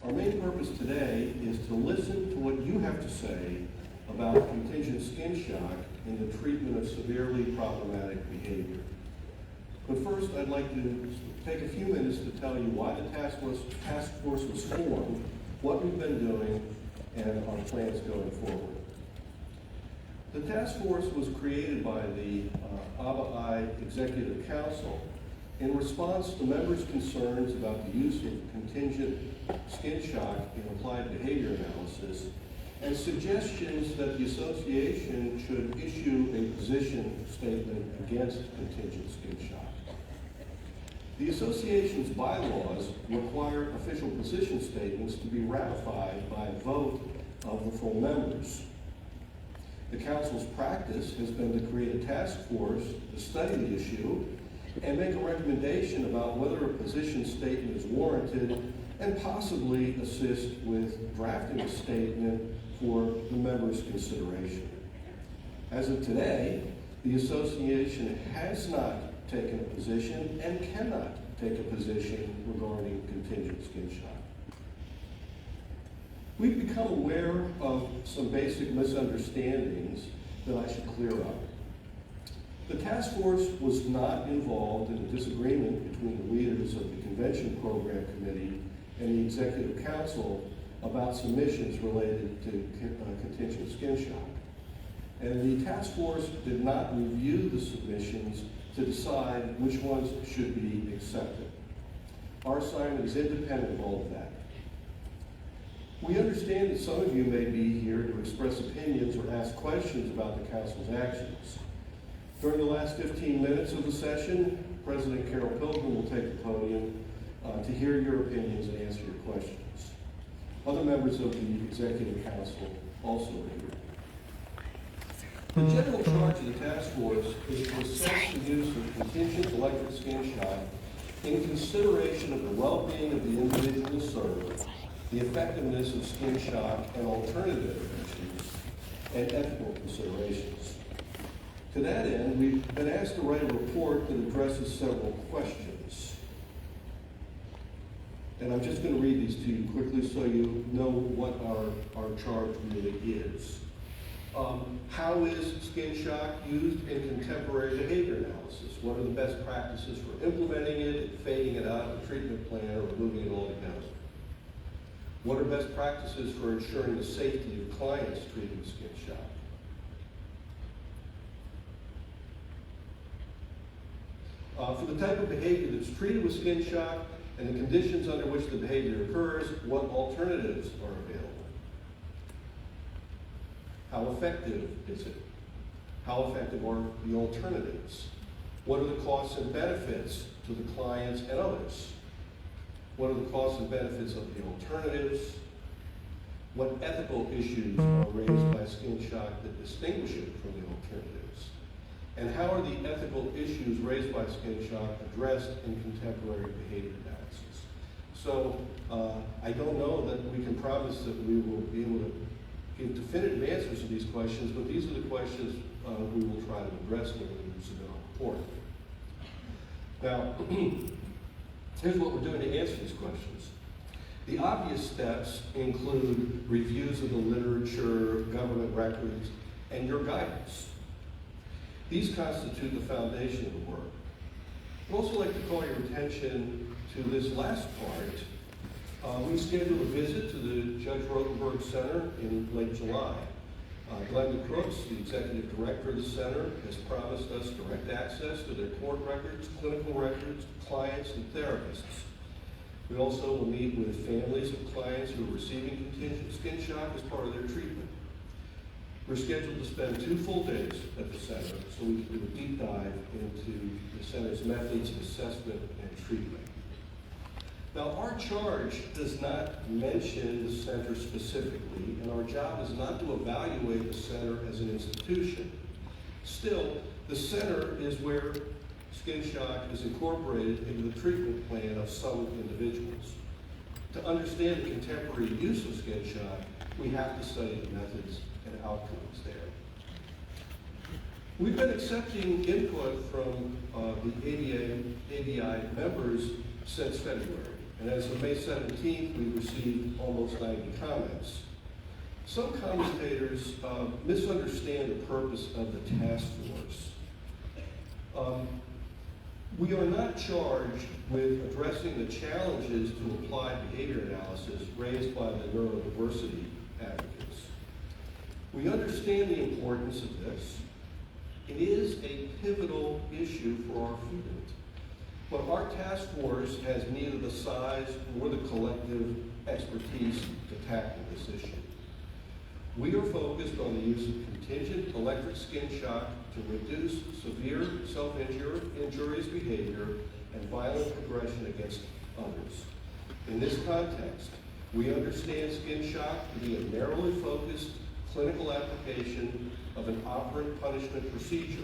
Our main purpose today is to listen to what you have to say about contingent skin shock in the treatment of severely problematic behavior. But first, I'd like to take a few minutes to tell you why the task force was formed, what we've been doing, and our plans going forward. The task force was created by the ABAI Executive Council in response to members' concerns about the use of contingent skin shock in applied behavior analysis and suggestions that the association should issue a position statement against contingent skin shock. The association's bylaws require official position statements to be ratified by a vote of the full members. The council's practice has been to create a task force to study the issue and make a recommendation about whether a position statement is warranted and possibly assist with drafting a statement for the members' consideration. As of today, the association has not taken a position and cannot take a position regarding contingent skin shock. We've become aware of some basic misunderstandings that I should clear up. The task force was not involved in a disagreement between the leaders of the Convention Program Committee and the Executive Council about submissions related to contingent skin shock. And the task force did not review the submissions to decide which ones should be accepted. Our assignment is independent of all of that. We understand that some of you may be here to express opinions or ask questions about the council's actions. During the last 15 minutes of the session, President Gerald Pilgrim will take the podium to hear your opinions and answer your questions. Other members of the Executive Council also are here. The general charge of the task force is to assess the use of contingent electric skin shock in consideration of the well-being of the individual served, the effectiveness of skin shock and alternative issues, and ethical considerations. To that end, we've been asked to write a report that addresses several questions. And I'm just going to read these to you quickly so you know what our charge really is. How is skin shock used in contemporary behavior analysis? What are the best practices for implementing it, fading it out of the treatment plan, or removing it altogether? What are best practices for ensuring the safety of clients treated with skin shock? For the type of behavior that's treated with skin shock and the conditions under which the behavior occurs, what alternatives are available? How effective is it? How effective are the alternatives? What are the costs and benefits to the clients and others? What are the costs and benefits of the alternatives? What ethical issues are raised by skin shock that distinguish it from the alternatives? And how are the ethical issues raised by skin shock addressed in contemporary behavior analysis? So I don't know that we can promise that we will be able to give definitive answers to these questions, but these are the questions we will try to address when we submit our report. Now, here's what we're doing to answer these questions. The obvious steps include reviews of the literature, government records, and your guidance. These constitute the foundation of the work. I'd also like to call your attention to this last part. We scheduled a visit to the Judge Rotenberg Center in late July. Glenda Crooks, the executive director of the center, has promised us direct access to their court records, clinical records, clients, and therapists. We also will meet with families of clients who are receiving contingent skin shock as part of their treatment. We're scheduled to spend 2 full days at the center so we can do a deep dive into the center's methods of assessment and treatment. Now, our charge does not mention the center specifically, and our job is not to evaluate the center as an institution. Still, the center is where skin shock is incorporated into the treatment plan of some individuals. To understand the contemporary use of skin shock, we have to study the methods and outcomes there. We've been accepting input from the ABAI members since February, And as of May 17th, we received almost 90 comments. Some commentators misunderstand the purpose of the task force. We are not charged with addressing the challenges to applied behavior analysis raised by the neurodiversity advocates. We understand the importance of this. It is a pivotal issue for our field. But our task force has neither the size nor the collective expertise to tackle this issue. We are focused on the use of contingent electric skin shock to reduce severe self-injurious behavior and violent aggression against others. In this context, we understand skin shock to be a narrowly focused clinical application of an operant punishment procedure.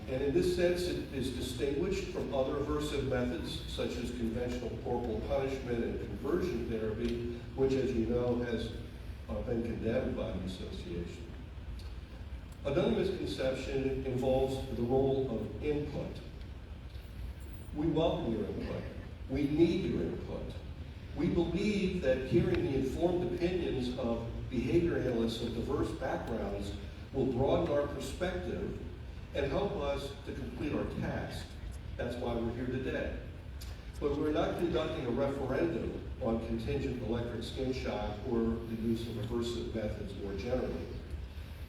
And in this sense, it is distinguished from other aversive methods such as conventional corporal punishment and conversion therapy, which, as you know, has been condemned by the association. Another misconception involves the role of input. We welcome your input. We need your input. We believe that hearing the informed opinions of behavior analysts of diverse backgrounds will broaden our perspective and help us to complete our task. That's why we're here today. But we're not conducting a referendum on contingent electric skin shock or the use of aversive methods more generally.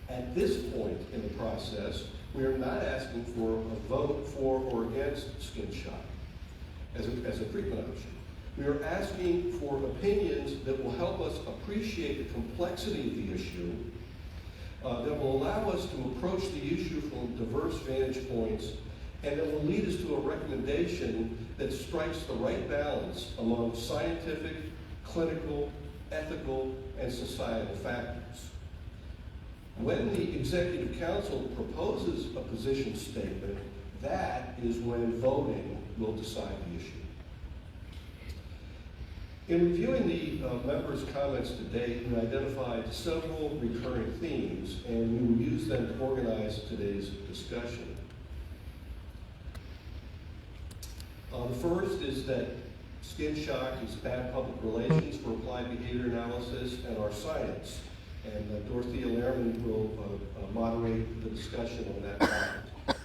At this point in the process, we are not asking for a vote for or against skin shock as a treatment option. We are asking for opinions that will help us appreciate the complexity of the issue, that will allow us to approach the issue from diverse vantage points, and that will lead us to a recommendation that strikes the right balance among scientific, clinical, ethical, and societal factors. When the Executive Council proposes a position statement, that is when voting will decide the issue. In reviewing the members' comments to date, we identified several recurring themes, and we will use them to organize today's discussion. The first is that skin shock is bad public relations for applied behavior analysis and our science. And Dorothea Lehrman will moderate the discussion on that topic.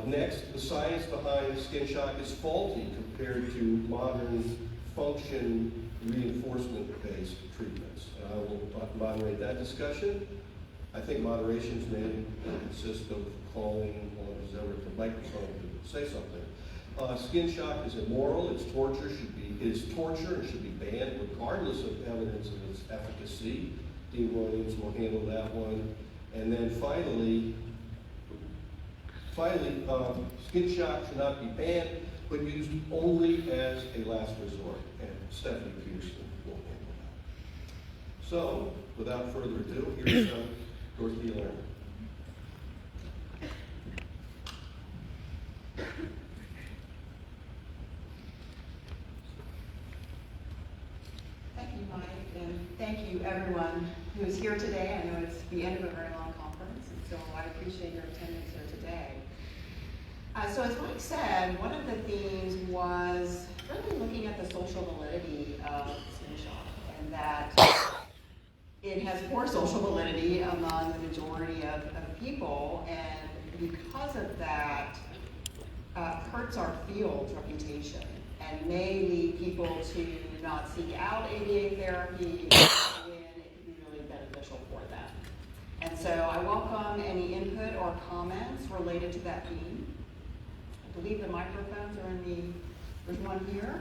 Next, the science behind skin shock is faulty compared to modern function reinforcement-based treatments. I will moderate that discussion. I think moderations may consist of calling on who's ever at the microphone to say something. Skin shock is immoral. It's torture. It is torture and should be banned regardless of evidence of its efficacy. Dean Williams will handle that one. And then finally, skin shock should not be banned, but used only as a last resort. And Stephanie Peterson will handle that. So, without further ado, here's Dorothea Lehrman. Thank you, Mike, and thank you everyone who is here today. I know it's the end of a very long conference, and so I appreciate your attendance here today. So as Mike said, one of the themes was really looking at the social validity of skin shock, and that it has poor social validity among the majority of people, and because of that, hurts our field's reputation and may lead people to not seek out ABA therapy when it could be really beneficial for them. And so I welcome any input or comments related to that theme. I believe the microphones are there's one here.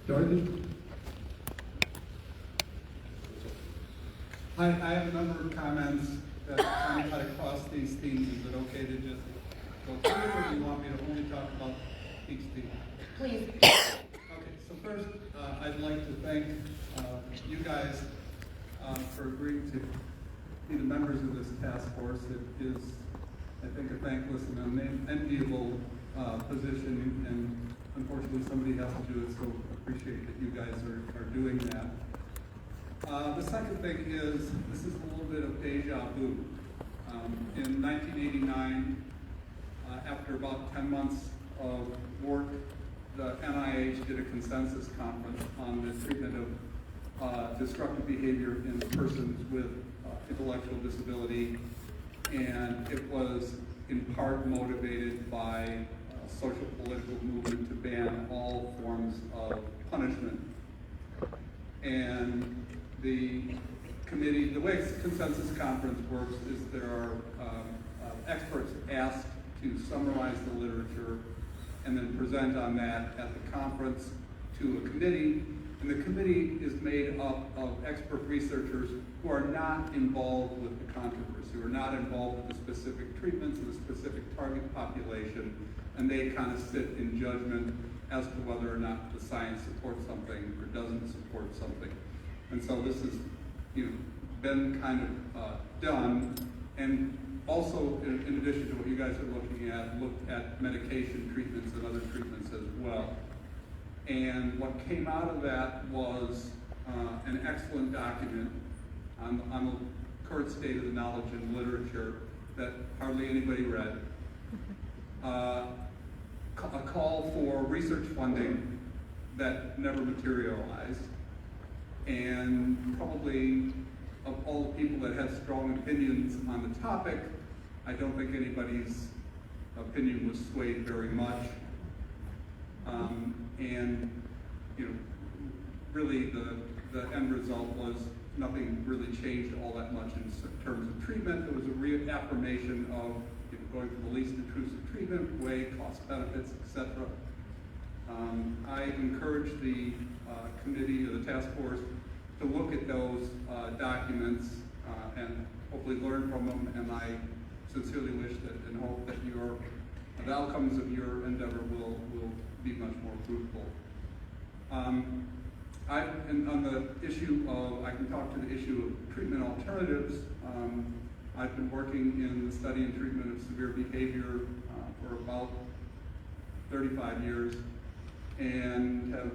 Dorothy? I have a number of comments that kind of cut across these themes. Is it okay to just go through it, or do you want me to only talk about each theme? Please. Okay, so first, I'd like to thank you guys for agreeing to be the members of this task force. It is, I think, a thankless and unenviable position, and unfortunately somebody has to do it, so appreciate that you guys are doing that. The second thing is, this is a little bit of deja vu. In 1989, after about 10 months of work, the NIH did a consensus conference on the treatment of destructive behavior in persons with intellectual disability, and it was in part motivated by a social political movement to ban all forms of punishment. And the committee, the way consensus conference works is there are experts asked to summarize the literature and then present on that at the conference to a committee. And the committee is made up of expert researchers who are not involved with the controversy, who are not involved with the specific treatments of the specific target population, and they kind of sit in judgment as to whether or not the science supports something or doesn't support something. And so this has been kind of done, and also in addition to what you guys are looking at, looked at medication treatments and other treatments as well. And what came out of that was an excellent document on the current state of the knowledge and literature that hardly anybody read. A call for research funding that never materialized, and probably of all the people that had strong opinions on the topic, I don't think anybody's opinion was swayed very much. And really the end result was nothing really changed all that much in terms of treatment. There was a reaffirmation of going for the least intrusive treatment, way, cost benefits, etc. I encourage the committee or the task force to look at those documents and hopefully learn from them, and I sincerely wish that and hope that the outcomes of your endeavor will be much more fruitful. On the issue of, I can talk to the issue of treatment alternatives. I've been working in the study and treatment of severe behavior for about 35 years, and have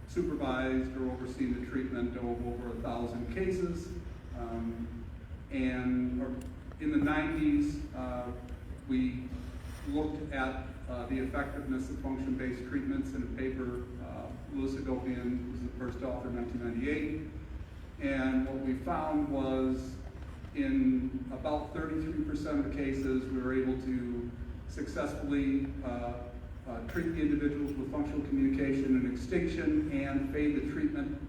supervised or overseen the treatment of over 1,000 cases. And in the 90s, we looked at the effectiveness of function-based treatments in a paper. Louis Agopian was the first author in 1998. And what we found was in about 33% of the cases, we were able to successfully treat the individuals with functional communication and extinction and fade the treatment,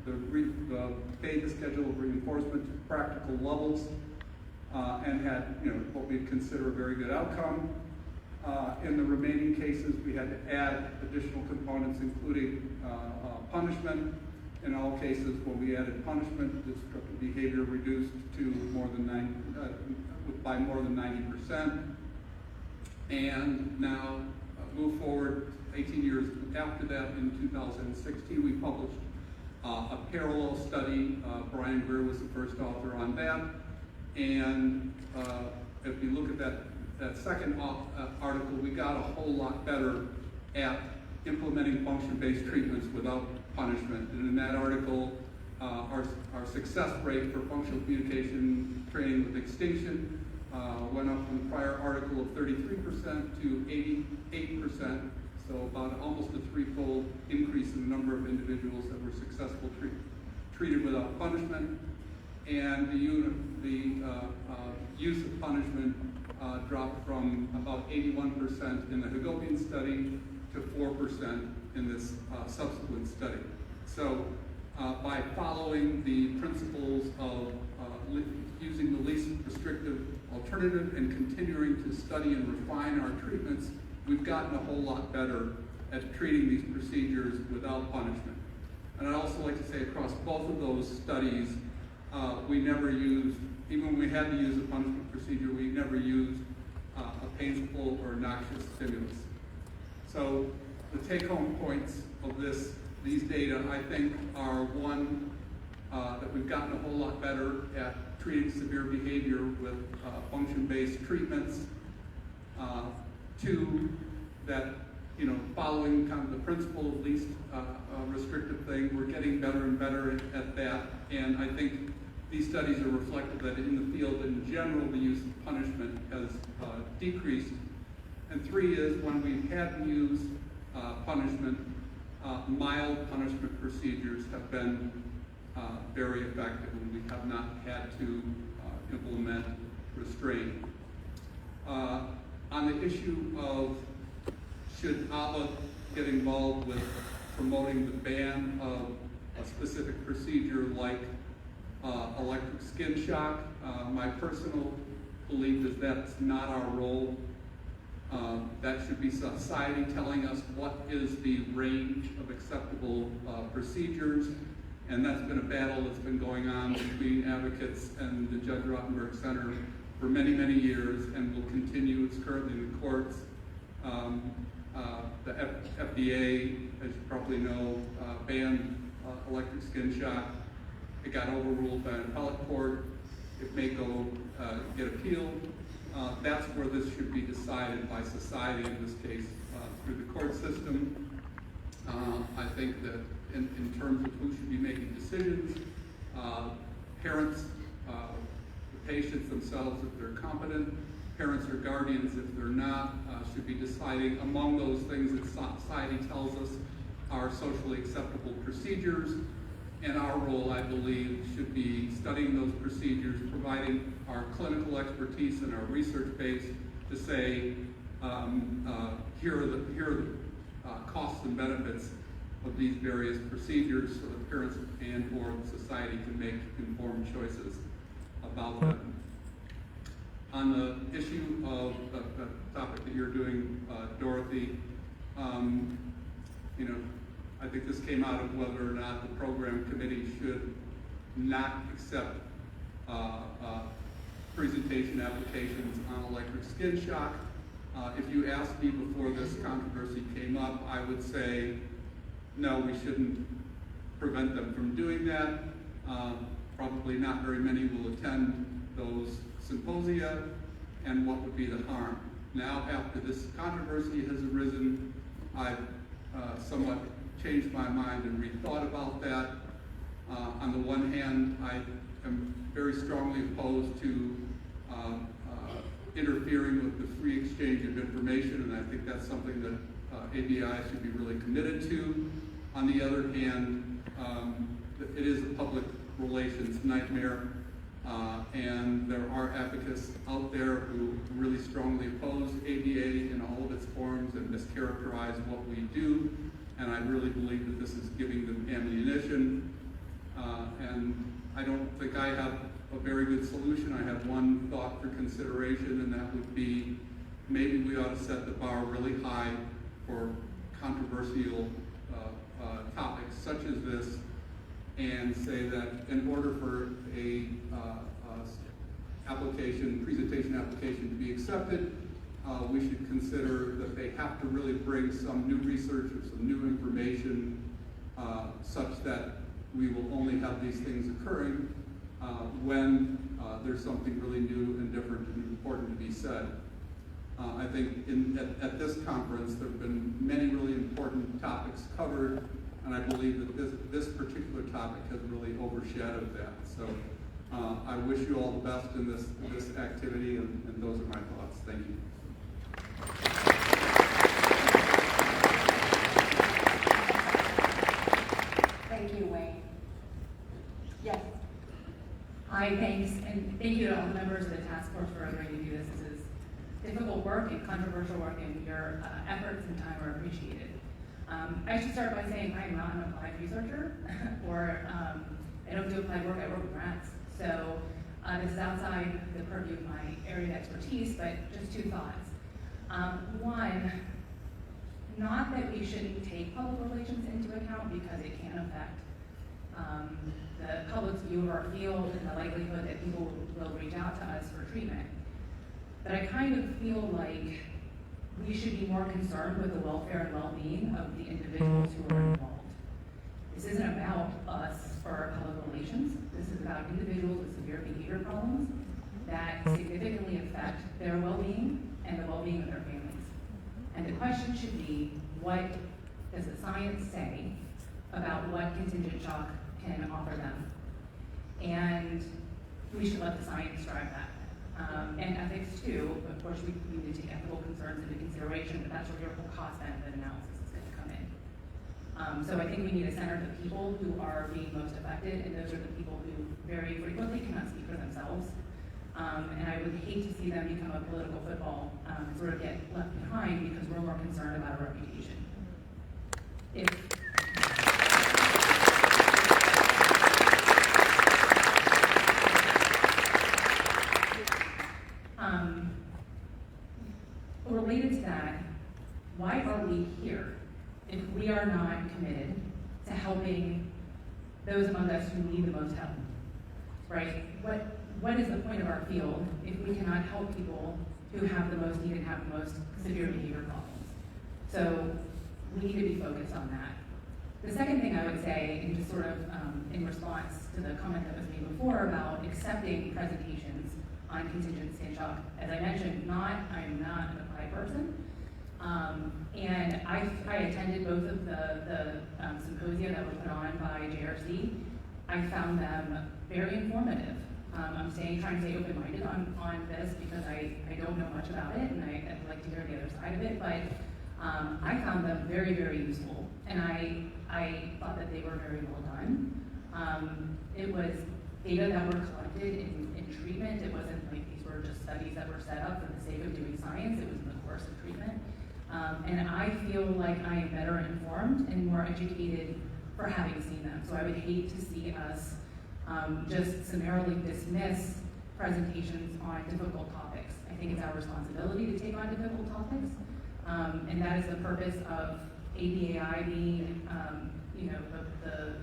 fade the schedule of reinforcement to practical levels, and had what we'd consider a very good outcome. In the remaining cases, we had to add additional components, including punishment. In all cases, when we added punishment, destructive behavior reduced to by more than 90%. And now, move forward 18 years after that, in 2016, we published a parallel study. Brian Greer was the first author on that. And if you look at that second article, we got a whole lot better at implementing function-based treatments without punishment. And in that article, our success rate for functional communication training with extinction went up from the prior article of 33% to 88%, so about almost a threefold increase in the number of individuals that were successfully treated without punishment. And the use of punishment dropped from about 81% in the Hagopian study to 4% in this subsequent study. So by following the principles of using the least restrictive alternative and continuing to study and refine our treatments, we've gotten a whole lot better at treating these procedures without punishment. And I'd also like to say across both of those studies, we never used, even when we had to use a punishment procedure, we never used a painful or noxious stimulus. So the take-home points of these data, I think, are one, that we've gotten a whole lot better at treating severe behavior with function-based treatments. Two, that following kind of the principle of least restrictive thing. We're getting better and better at that, and I think these studies are reflective that in the field in general, the use of punishment has decreased. And 3 is when we've had to use punishment, mild punishment procedures have been very effective, and we have not had to implement restraint. On the issue of should ABAI get involved with promoting the ban of a specific procedure like electric skin shock, my personal belief is that's not our role. That should be society telling us what is the range of acceptable procedures, and that's been a battle that's been going on between advocates and the Judge Rottenberg Center for many, many years, and will continue. It's currently in the courts. The FDA, as you probably know, banned electric skin shock. It got overruled by an appellate court. It may go get appealed. That's where this should be decided by society, in this case, through the court system. I think that in terms of who should be making decisions, parents, the patients themselves, if they're competent, parents or guardians, if they're not, should be deciding among those things that society tells us are socially acceptable procedures. And our role, I believe, should be studying those procedures, providing our clinical expertise and our research base to say, here are the costs and benefits of these various procedures so that parents and or society can make informed choices about them. On the issue of the topic that you're doing, Dorothy, I think this came out of whether or not the program committee should not accept presentation applications on electric skin shock. If you asked me before this controversy came up, I would say, no, we shouldn't prevent them from doing that. Probably not very many will attend those symposia, and what would be the harm? Now, after this controversy has arisen, I've somewhat changed my mind and rethought about that. On the one hand, I am very strongly opposed to interfering with the free exchange of information, and I think that's something that ABAI should be really committed to. On the other hand, it is a public relations nightmare, and there are advocates out there who really strongly oppose ABA in all of its forms and mischaracterize what we do. And I really believe that this is giving them ammunition. And I don't think I have a very good solution. I have one thought for consideration, and that would be maybe we ought to set the bar really high for controversial topics such as this, and say that in order for a presentation application to be accepted, we should consider that they have to really bring some new research or some new information such that we will only have these things occurring when there's something really new and different and important to be said. I think at this conference there have been many really important topics covered, and I believe that this particular topic has really overshadowed that. So I wish you all the best in this activity, and those are my thoughts. Thank you. Thank you, Wayne. Yes. Hi, thanks, and thank you to all the members of the task force for agreeing to do this. This is difficult work and controversial work, and your efforts and time are appreciated. I should start by saying I'm not an applied researcher, or I don't do applied work, I work with rats. So this is outside the purview of my area of expertise, but just 2 thoughts. One, not that we shouldn't take public relations into account because it can affect the public's view of our field and the likelihood that people will reach out to us for treatment. But I kind of feel like we should be more concerned with the welfare and well-being of the individuals who are involved. This isn't about us for our public relations. This is about individuals with severe behavior problems that significantly affect their well-being and the well-being of their families. And the question should be, what does the science say about what contingent shock can offer them. And we should let the science drive that. And ethics too, of course, we need to take ethical concerns into consideration, but that's where your whole cost-benefit analysis is going to come in. So I think we need to center the people who are being most affected, and those are the people who very frequently cannot speak for themselves. And I would hate to see them become a political football, sort of get left behind because we're more concerned about our reputation. Related to that, why are we here if we are not committed to helping those among us who need the most help, right? What is the point of our field if we cannot help people who have the most need and have the most severe behavior problems? So we need to be focused on that. The second thing I would say, and just sort of in response to the comment that was made before about accepting presentations on contingent skin shock, as I mentioned, I'm not an ABAI person, and I attended both of the symposia that were put on by JRC. I found them very informative. I'm trying to stay open-minded on this because I don't know much about it, and I'd like to hear the other side of it, but I found them very, very useful, and I thought that they were very well done. It was data that were collected in treatment. It wasn't like these were just studies that were set up for the sake of doing science. It was in the course of treatment. And I feel like I am better informed and more educated for having seen them. So I would hate to see us just summarily dismiss presentations on difficult topics. I think it's our responsibility to take on difficult topics. And that is the purpose of ABAI being the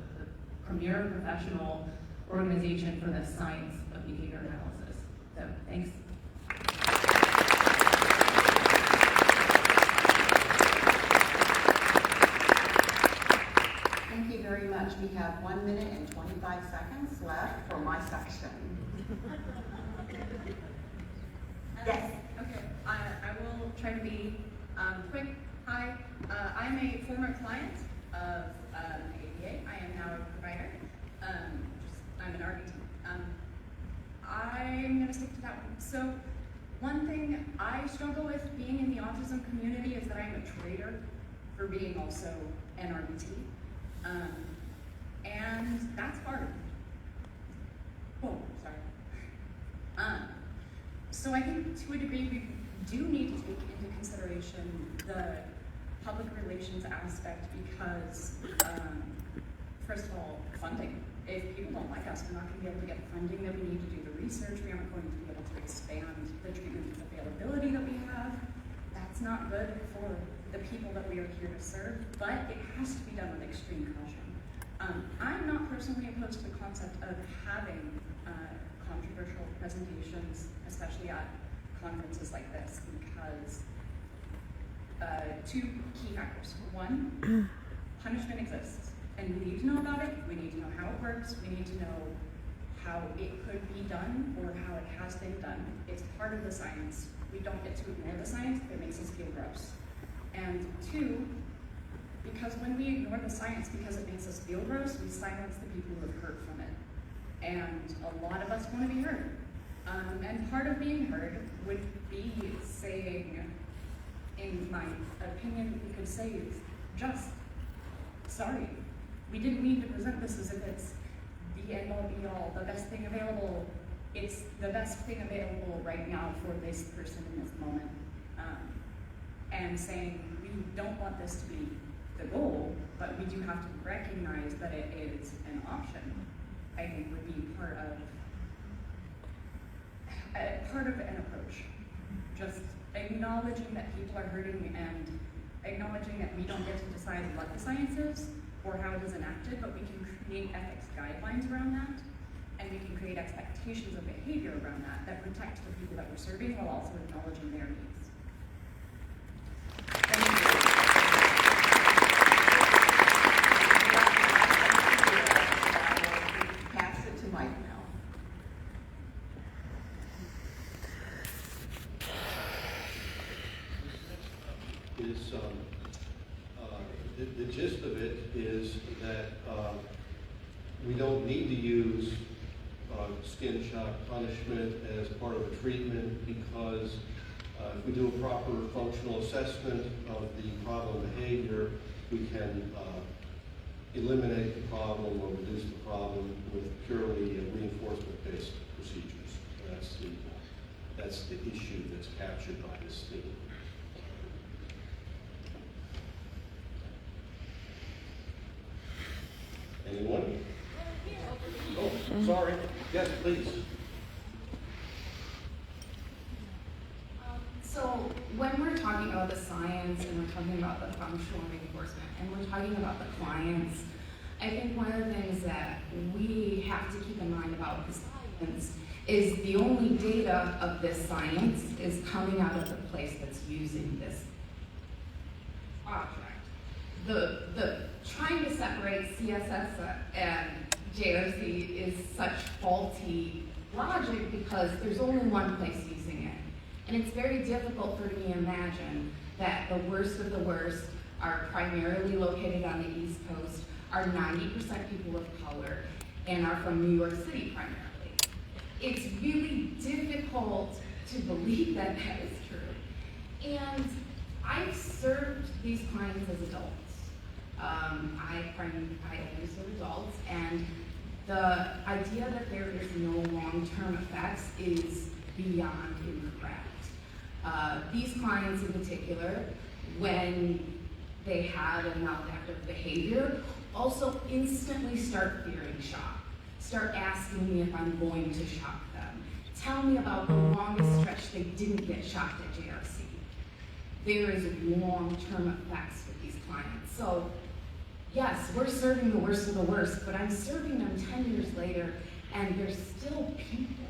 premier professional organization for the science of behavior analysis. So, thanks. Thank you very much. We have 1 minute and 25 seconds left for my section. Yes. Okay, I will try to be quick. Hi, I'm a former client of ABA. I am now a provider. I'm an RBT. I'm going to stick to that one. So, one thing I struggle with being in the autism community is that I'm a traitor for being also an RBT. And that's hard. Oh, sorry. So I think to a degree we do need to take into consideration the public relations aspect because, first of all, funding. If people don't like us, we're not going to be able to get the funding that we need to do the research. We aren't going to be able to expand the treatment availability that we have. That's not good for the people that we are here to serve, but it has to be done with extreme caution. I'm not personally opposed to the concept of having controversial presentations, especially at conferences like this, because two key factors. One, punishment exists, and we need to know about it, we need to know how it works, we need to know how it could be done or how it has been done. It's part of the science. We don't get to ignore the science, it makes us feel gross. And two, because when we ignore the science because it makes us feel gross, we silence the people who have heard from it. And a lot of us want to be heard. And part of being heard would be saying, in my opinion, we could say, just, sorry, we didn't mean to present this as if it's the end all be all, the best thing available. It's the best thing available right now for this person in this moment. And saying, we don't want this to be the goal, but we do have to recognize that it is an option, I think would be part of an approach. Just acknowledging that people are hurting and acknowledging that we don't get to decide what the science is or how it is enacted, but we can create ethics guidelines around that, and we can create expectations of behavior around that protect the people that we're serving while also acknowledging their needs. Pass it to Mike now. Is the gist of it is that we don't need to use skin shock punishment as part of a treatment because if we do a proper functional assessment of the problem behavior, we can eliminate the problem or reduce the problem with purely reinforcement-based procedures. That's the issue that's captured by this theme. Anyone? Oh, sorry. Yes, please. So when we're talking about the science and we're talking about the functional reinforcement and we're talking about the clients, I think one of the things that we have to keep in mind about the science is the only data of this science is coming out of the place that's using this object. The trying to separate CSS and JRC is such faulty logic because there's only one place using it. And it's very difficult for me to imagine that the worst of the worst are primarily located on the East Coast, are 90% people of color, and are from New York City primarily. It's really difficult to believe that that is true. And I've served these clients as adults. I only serve adults, and the idea that there is no long-term effects is beyond incorrect. These clients in particular, when they have a maladaptive behavior, also instantly start fearing shock. Start asking me if I'm going to shock them. Tell me about the longest stretch they didn't get shocked at JRC. There is long-term effects with these clients. So yes, we're serving the worst of the worst, but I'm serving them 10 years later, and they're still people.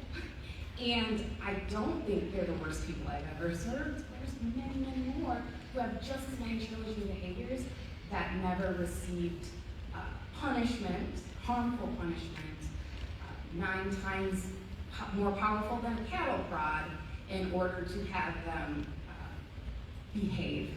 And I don't think they're the worst people I've ever served. There's many, many more who have just as many challenging behaviors that never received punishment, harmful punishment, 9 times more powerful than a cattle prod in order to have them behave.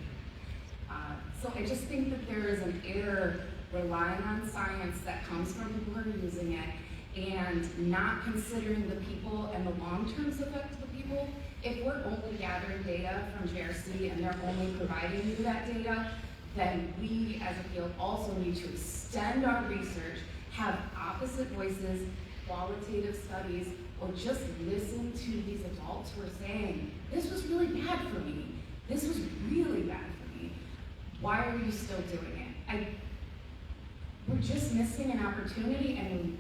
So I just think that there is an error relying on science that comes from people who are using it and not considering the people and the long-term effect of the people. If we're only gathering data from JRC and they're only providing you that data, then we as a field also need to extend our research, have opposite voices, qualitative studies, or just listen to these adults who are saying, this was really bad for me. This was really bad for me. Why are you still doing it? We're just missing an opportunity, and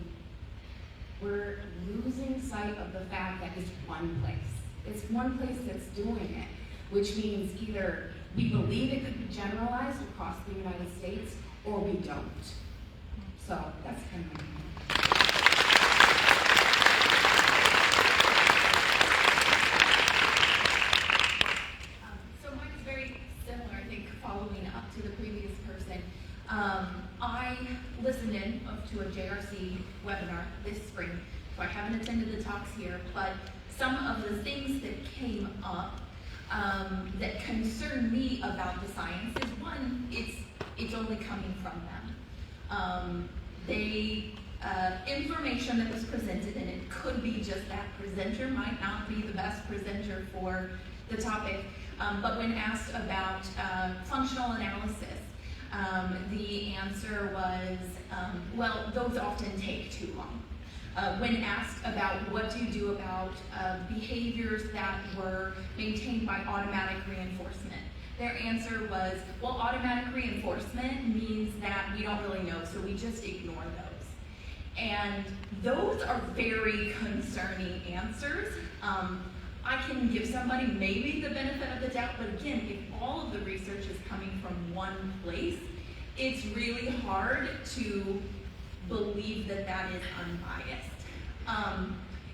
we're losing sight of the fact that it's one place. It's one place that's doing it, which means either we believe it could be generalized across the United States, or we don't. So that's kind of So mine is very similar, I think, following up to the previous person. I listened in to a JRC webinar this spring, so I haven't attended the talks here, but some of the things that came up that concern me about the science is, one, it's only coming from them. Information that was presented, and it could be just that presenter might not be the best presenter for the topic, but when asked about functional analysis, the answer was, well, those often take too long. When asked about what do you do about behaviors that were maintained by automatic reinforcement, their answer was, well, automatic reinforcement means that we don't really know, so we just ignore those. And those are very concerning answers. I can give somebody maybe the benefit of the doubt, but again, if all of the research is coming from one place, it's really hard to believe that that is unbiased.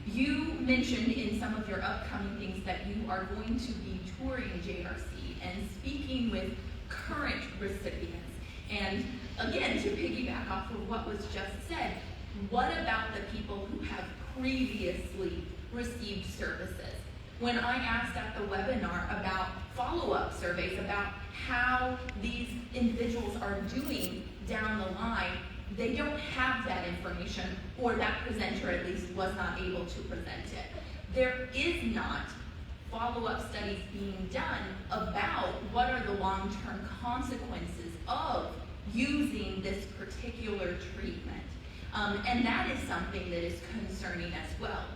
You mentioned in some of your upcoming things that you are going to be touring JRC and speaking with current recipients. And again, to piggyback off of what was just said, what about the people who have previously received services? when I asked at the webinar about follow-up surveys, about how these individuals are doing down the line, they don't have that information, or that presenter at least was not able to present it. There is not follow-up studies being done about what are the long-term consequences of using this particular treatment. And that is something that is concerning as well.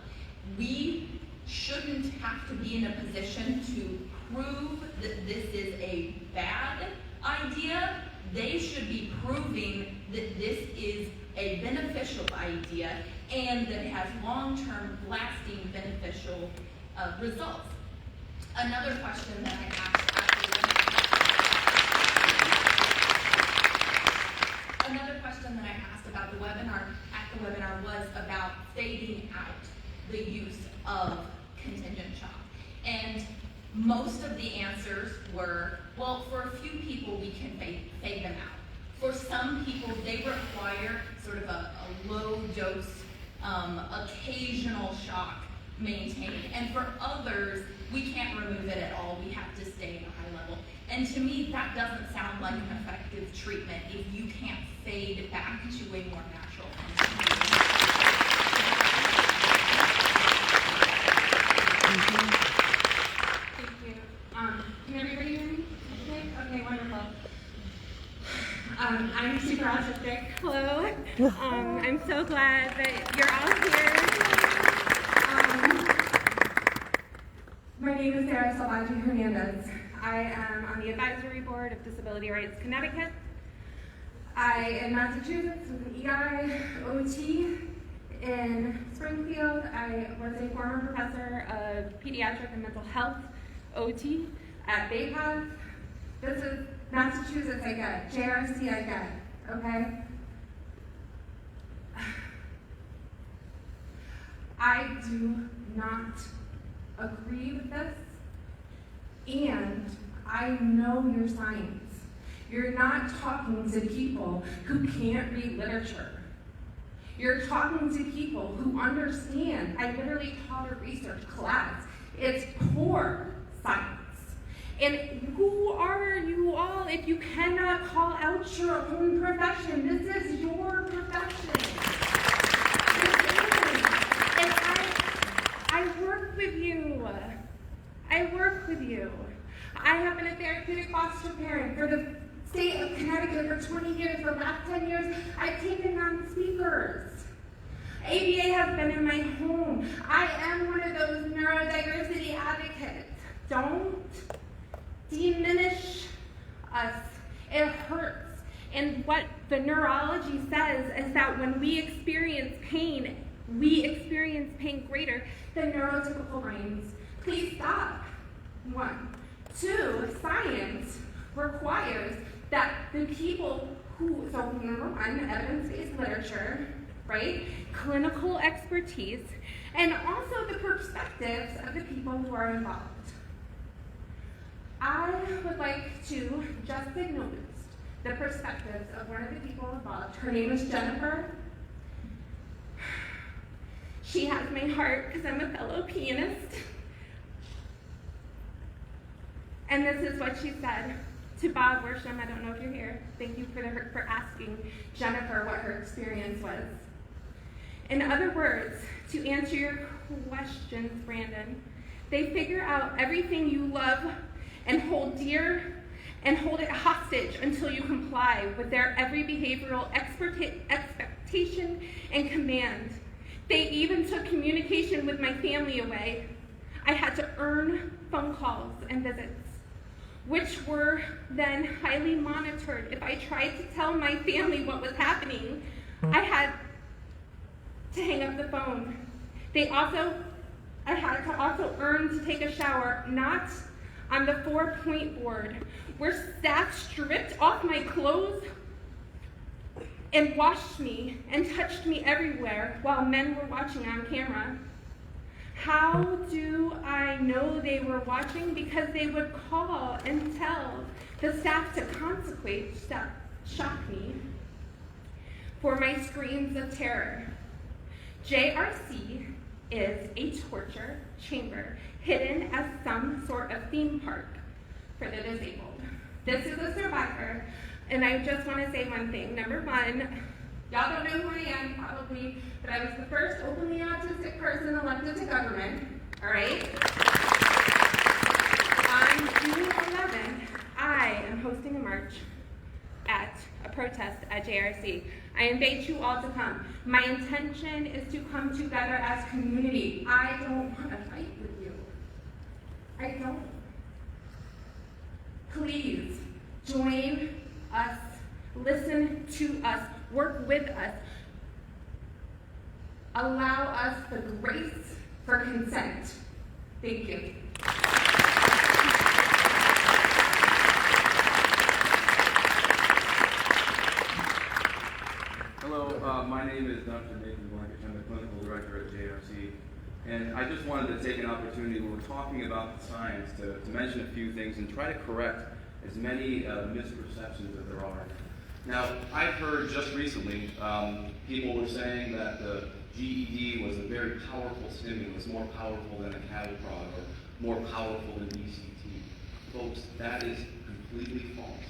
We shouldn't have to be in a position to prove that this is a bad idea. They should be proving that this is a beneficial idea and that it has long-term, lasting, beneficial results. Another question that I asked about the webinar was about fading out the use of contingent shock. And most of the answers were, well, for a few people we can fade them out. For some people, they require sort of a low dose, occasional shock maintained. And for others, we can't remove it at all. We have to stay at a high level. And to me, that doesn't sound like an effective treatment if you can't fade back to a more natural function. Thank you. Can everybody hear me? Okay, wonderful. I'm super autistic. Hello. I'm so glad that you're all here. My name is Sarah Salvaje Hernandez. I am on the advisory board of Disability Rights Connecticut. I in Massachusetts with an EI OT in Springfield. I was a former professor of pediatric and mental health OT at ABAI. This is Massachusetts I get, JRC I get, okay? I do not agree with this, and I know your science. You're not talking to people who can't read literature. You're talking to people who understand. I literally taught a research class. It's poor science. And who are you all if you cannot call out your own profession? This is your profession. And I work with you. I work with you. I have been a therapeutic foster parent for the state of Connecticut for 20 years. For the last 10 years, I've taken on speakers. ABA has been in my home. I am one of those neurodiversity advocates. Don't diminish us. It hurts. And what the neurology says is that when we experience pain greater than neurotypical brains. Please stop. 1. 2, science requires that the people who, so number 1, evidence-based literature, right? Clinical expertise, and also the perspectives of the people who are involved. I would like to just acknowledge the perspectives of one of the people involved. Her name is Jennifer. She has my heart because I'm a fellow pianist. And this is what she said to Bob Worsham. I don't know if you're here. Thank you for asking Jennifer what her experience was. In other words, to answer your questions, Brandon, they figure out everything you love and hold dear and hold it hostage until you comply with their every behavioral expectation and command. They even took communication with my family away. I had to earn phone calls and visits, which were then highly monitored. If I tried to tell my family what was happening, I had to hang up the phone. I had to also earn to take a shower, not on the 4-point board, where staff stripped off my clothes and washed me and touched me everywhere while men were watching on camera. How do I know they were watching? Because they would call and tell the staff to shock me for my screams of terror. JRC is a torture chamber. hidden as some sort of theme park for the disabled. This is a survivor, and I just want to say one thing. Number one, y'all don't know who I am probably, but I was the first openly autistic person elected to government, all right? On June 11th, I am hosting a march at a protest at JRC. I invite you all to come. My intention is to come together as community. I don't want to fight with you. I don't. Please join us, listen to us, work with us. Allow us the grace for consent. Thank you. Hello, my name is Dr. Nathan Blankenship. I'm the clinical director at JRC. And I just wanted to take an opportunity when we're talking about the science to mention a few things and try to correct as many misperceptions as there are. Now, I've heard just recently people were saying that the GED was a very powerful stimulus, more powerful than a cattle prod or more powerful than ECT. Folks, that is completely false.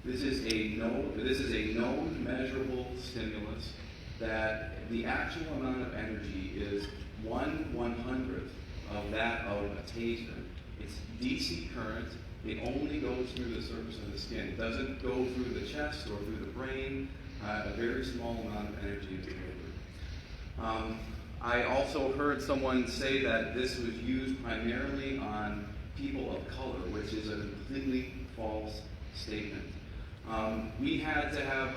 This is a known measurable stimulus that the actual amount of energy is 1/100th of that of a taser. It's DC current. It only goes through the surface of the skin. It doesn't go through the chest or through the brain. A very small amount of energy is delivered. I also heard someone say that this was used primarily on people of color, which is a completely false statement. We had to have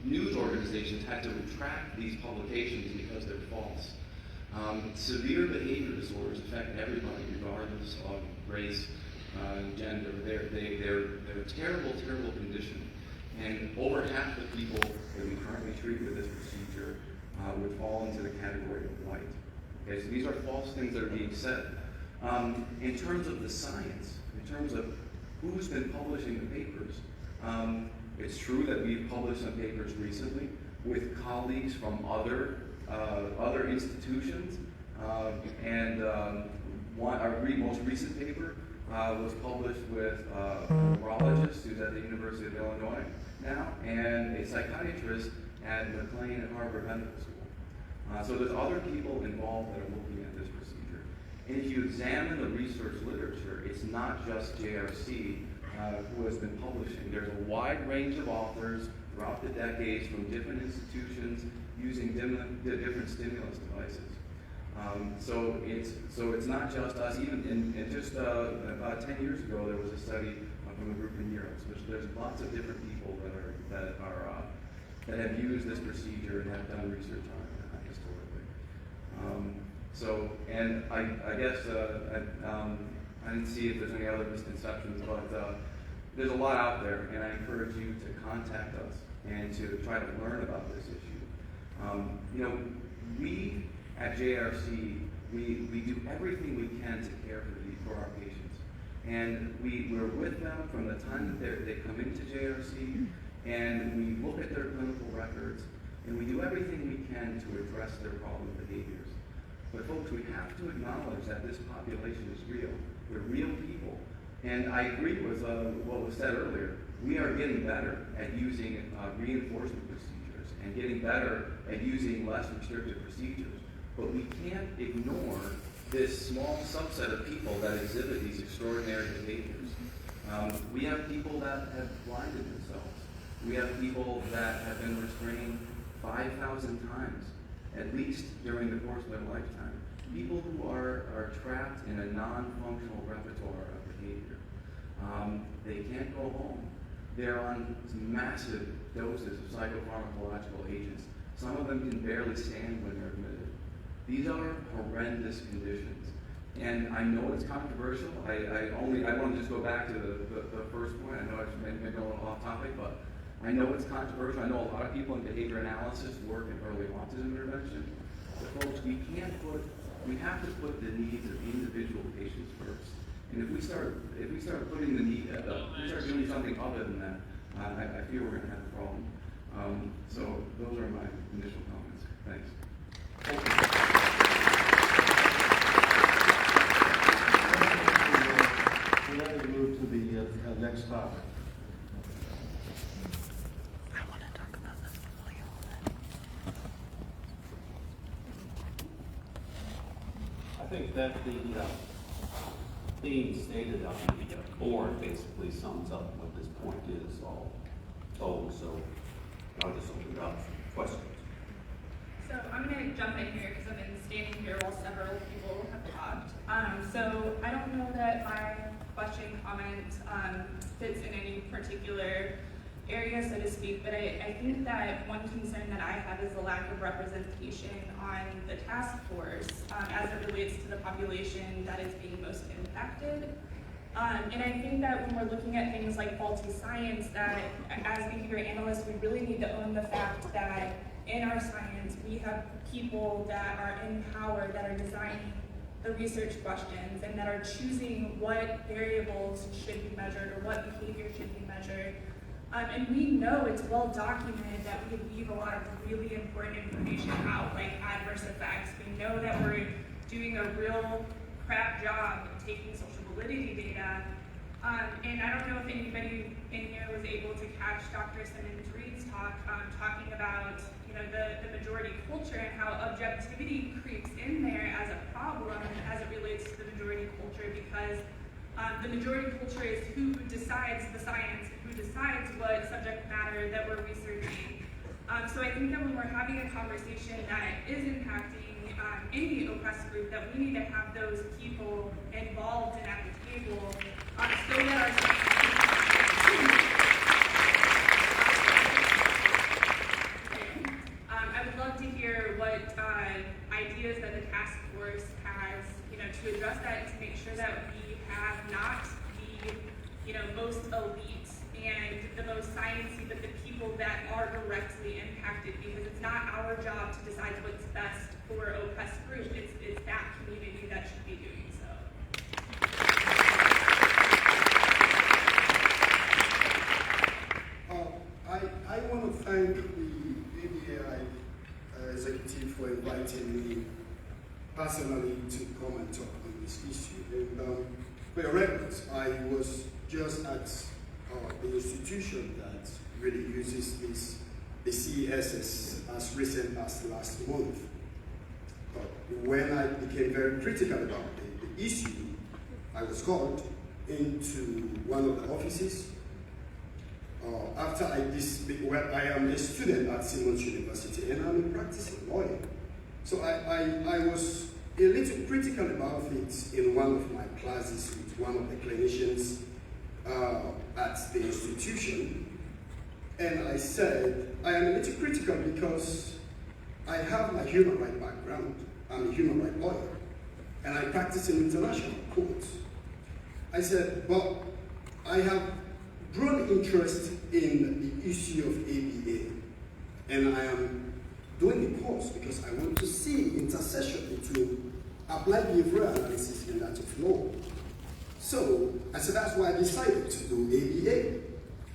news organizations had to retract these publications because they're false. Severe behavior disorders affect everybody, regardless of race, gender. They're a terrible, terrible condition, and over half the people that we currently treat with this procedure would fall into the category of white. Okay, so these are false things that are being said. In terms of the science, in terms of who's been publishing the papers, it's true that we've published some papers recently with colleagues from other institutions, and our most recent paper was published with a neurologist who's at the University of Illinois now, and a psychiatrist at McLean and Harvard Medical School. So there's other people involved that are looking at this procedure. And if you examine the research literature, it's not just JRC who has been publishing. There's a wide range of authors throughout the decades from different institutions using different stimulus devices. So it's not just us. Even in just about 10 years ago, there was a study from a group in Europe. So there's lots of different people that have used this procedure and have done research on it historically. And I guess I didn't see if there's any other misconceptions, but there's a lot out there, and I encourage you to contact us and to try to learn about this issue. We at JRC, we do everything we can to care for our patients. And we're with them from the time that they come into JRC, and we look at their clinical records, and we do everything we can to address their problem behaviors. But folks, we have to acknowledge that this population is real. We're real people. And I agree with what was said earlier. We are getting better at using reinforcement procedures and getting better at using less restrictive procedures. But we can't ignore this small subset of people that exhibit these extraordinary behaviors. We have people that have blinded themselves. We have people that have been restrained 5,000 times, at least during the course of their lifetime. People who are trapped in a non-functional repertoire of behavior. They can't go home. They're on massive doses of psychopharmacological agents. Some of them can barely stand when they're admitted. These are horrendous conditions. And I know it's controversial. I want to just go back to the first point. I know it's maybe a little off topic, but I know it's controversial. I know a lot of people in behavior analysis work in early autism intervention. But folks, we have to put the needs of individual patients first. And if we start putting the need, if we start doing something other than that, I fear we're going to have a problem. So those are my initial comments. Thanks. think that the theme stated on the board basically sums up what this point is all told, so I'll just open it up for questions. So I'm going to jump in here because I've been standing here while several people have talked. So I don't know that my question, comment fits in any particular area, so to speak, but I think that one concern that I have is the lack of representation on the task force as it relates to the population that is being most impacted. And I think that when we're looking at things like faulty science, that as behavior analysts, we really need to own the fact that in our science, we have people that are in power, that are designing the research questions, and that are choosing what variables should be measured or what behavior should be measured. And we know it's well documented that we leave a lot of really important information out, like adverse effects. We know that we're doing a real crap job of taking social validity data. And I don't know if anybody in here was able to catch Dr. Simmons-Reed's talk, talking about the majority culture and how objectivity creeps in there as a problem as it relates to the majority culture, because the majority culture is who decides the science, who decides what subject matter that we're researching. So I think that when we're having a conversation that is impacting any oppressed group, that we need to have those people involved and at the table so that our science I would love to hear what ideas that the task force has, to address that and to make sure that we have not the, most elite and the most sciencey, but the people that are directly impacted, because it's not our job to decide what's best for oppressed group. It's that community that should be doing so. I want to thank the ABAI executive for inviting me personally to come and talk on this issue. And for your records, I was just at the institution that really uses the CESS as recent as last month. But when I became very critical about the issue, I was called into one of the offices. After I am a student at Simmons University and I'm a practicing lawyer. So I was a little critical about it in one of my classes with one of the clinicians at the institution. And I said, I am a little critical because I have my human rights background. I'm a human rights lawyer. And I practice in international courts. I said, but I have grown interest in the issue of ABA, and I am doing the course because I want to see intersection between applied behavioral analysis and that of law. So I said that's why I decided to do ABA.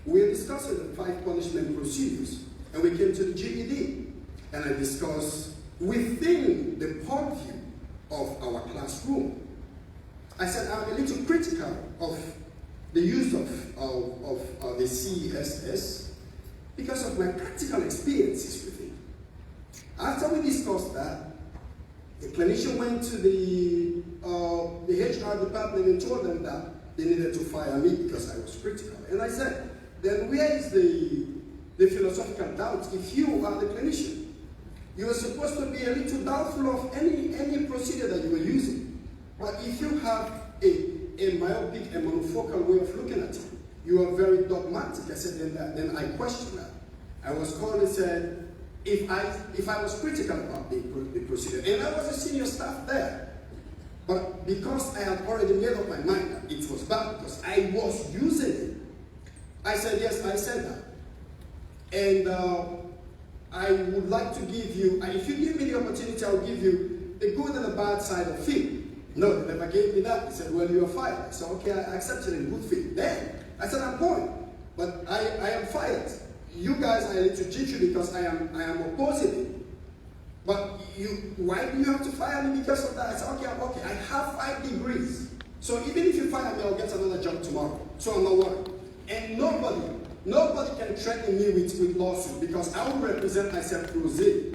We were discussing the 5 punishment procedures, and we came to the GED, and I discussed within the purview of our classroom. I said I'm a little critical of the use of the CESS because of my practical experiences with it. After we discussed that, the clinician went to the HR department and told them that they needed to fire me because I was critical. And I said, then where is the philosophical doubt if you are the clinician? You are supposed to be a little doubtful of any procedure that you were using. But if you have a myopic and monofocal way of looking at it, you are very dogmatic. I said, then I questioned that. I was called and said, if I was critical about the procedure, and I was a senior staff there, but because I had already made up my mind that it was bad because I was using it, I said, yes, I said that. And I would like to give you, and if you give me the opportunity, I'll give you the good and the bad side of it. No, they never gave me that. They said, well, you're fired. I said, okay, I accepted it in good faith. Then, I said, I'm going, but I am fired. You guys are a little jittery because I am opposing it. But why do you have to fire me because of that? I said, okay, I have 5 degrees. So even if you fire me, I'll get another job tomorrow. So I'm not worried. And nobody can threaten me with lawsuit because I will represent myself through zeal.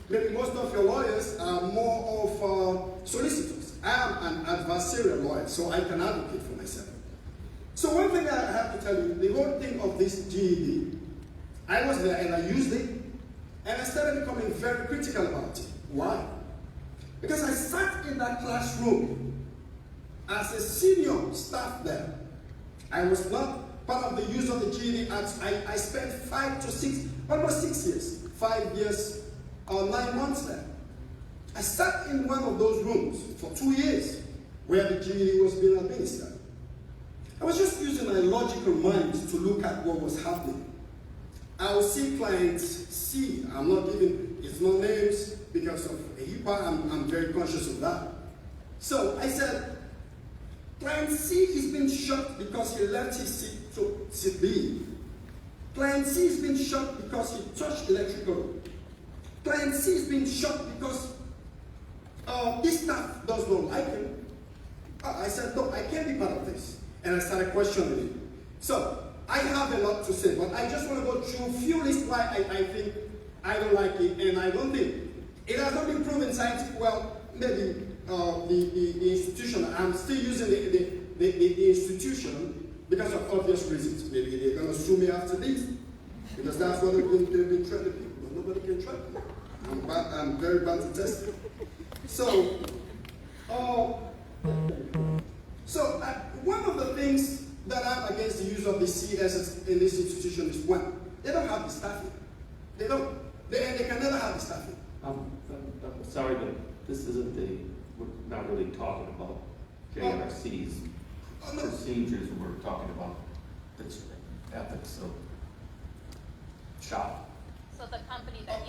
Maybe most of your lawyers are more of solicitors. I am an adversarial lawyer, so I can advocate for myself. So one thing I have to tell you, the whole thing of this GED, I was there and I used it, and I started becoming very critical about it. Why? Because I sat in that classroom as a senior staff there. I was not part of the use of the GED. I spent 5 to 6, almost 6 years, 5 years or 9 months there. I sat in one of those rooms for 2 years where the GED was being administered. I was just using my logical mind to look at what was happening. I will see clients C. I'm not giving its no names because of HIPAA. I'm very conscious of that. So I said, client C is being shot because he left his seat to seat B. Client C is being shot because he touched electrical. Client C is being shot because this staff does not like him. I said, no, I can't be part of this. And I started questioning it. So I have a lot to say, but I just want to go through a few lists why I think I don't like it, and I don't think it has not been proven scientific. Well, maybe the institution. I'm still using the institution because of obvious reasons. Maybe they're going to sue me after this because that's what they've been trying to do. But nobody can try me. I'm very bad to test it. So, one of the things that I'm against the use of the CESS in this institution is one, they don't have the staffing. They don't. They can never have the staffing. I'm sorry, but this isn't we're not really talking about JRC's procedures. We're talking about its ethics of shop. So the company that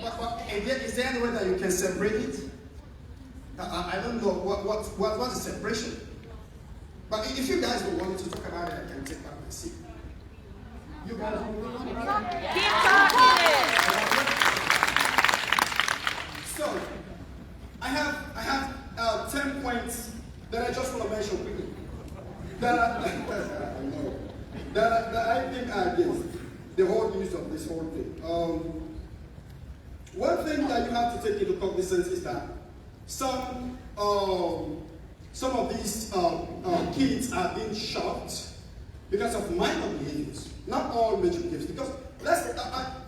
Is there any way that you can separate it? I don't know what's the separation. But if you guys don't want to talk about it, I can take back my seat. You guys want to talk about it? keep talking. So, I have 10 points that I just want to mention quickly. That I think are against the whole use of this whole thing. One thing that you have to take into cognizance is that some of these kids are being shot because of minor behaviors, not all major behaviors. Because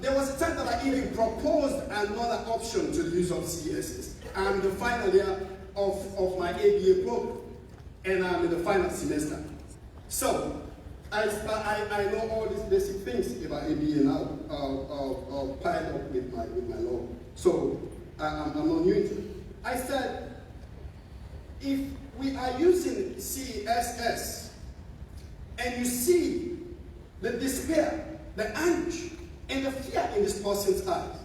there was a time that I even proposed another option to the use of CESS. I'm in the final year of my ABA program, and I'm in the final semester. So I know all these basic things about ABA now, piled up with my law. So I'm not new to it. I said, if we are using CESS, and you see the despair, the anguish, and the fear in this person's eyes,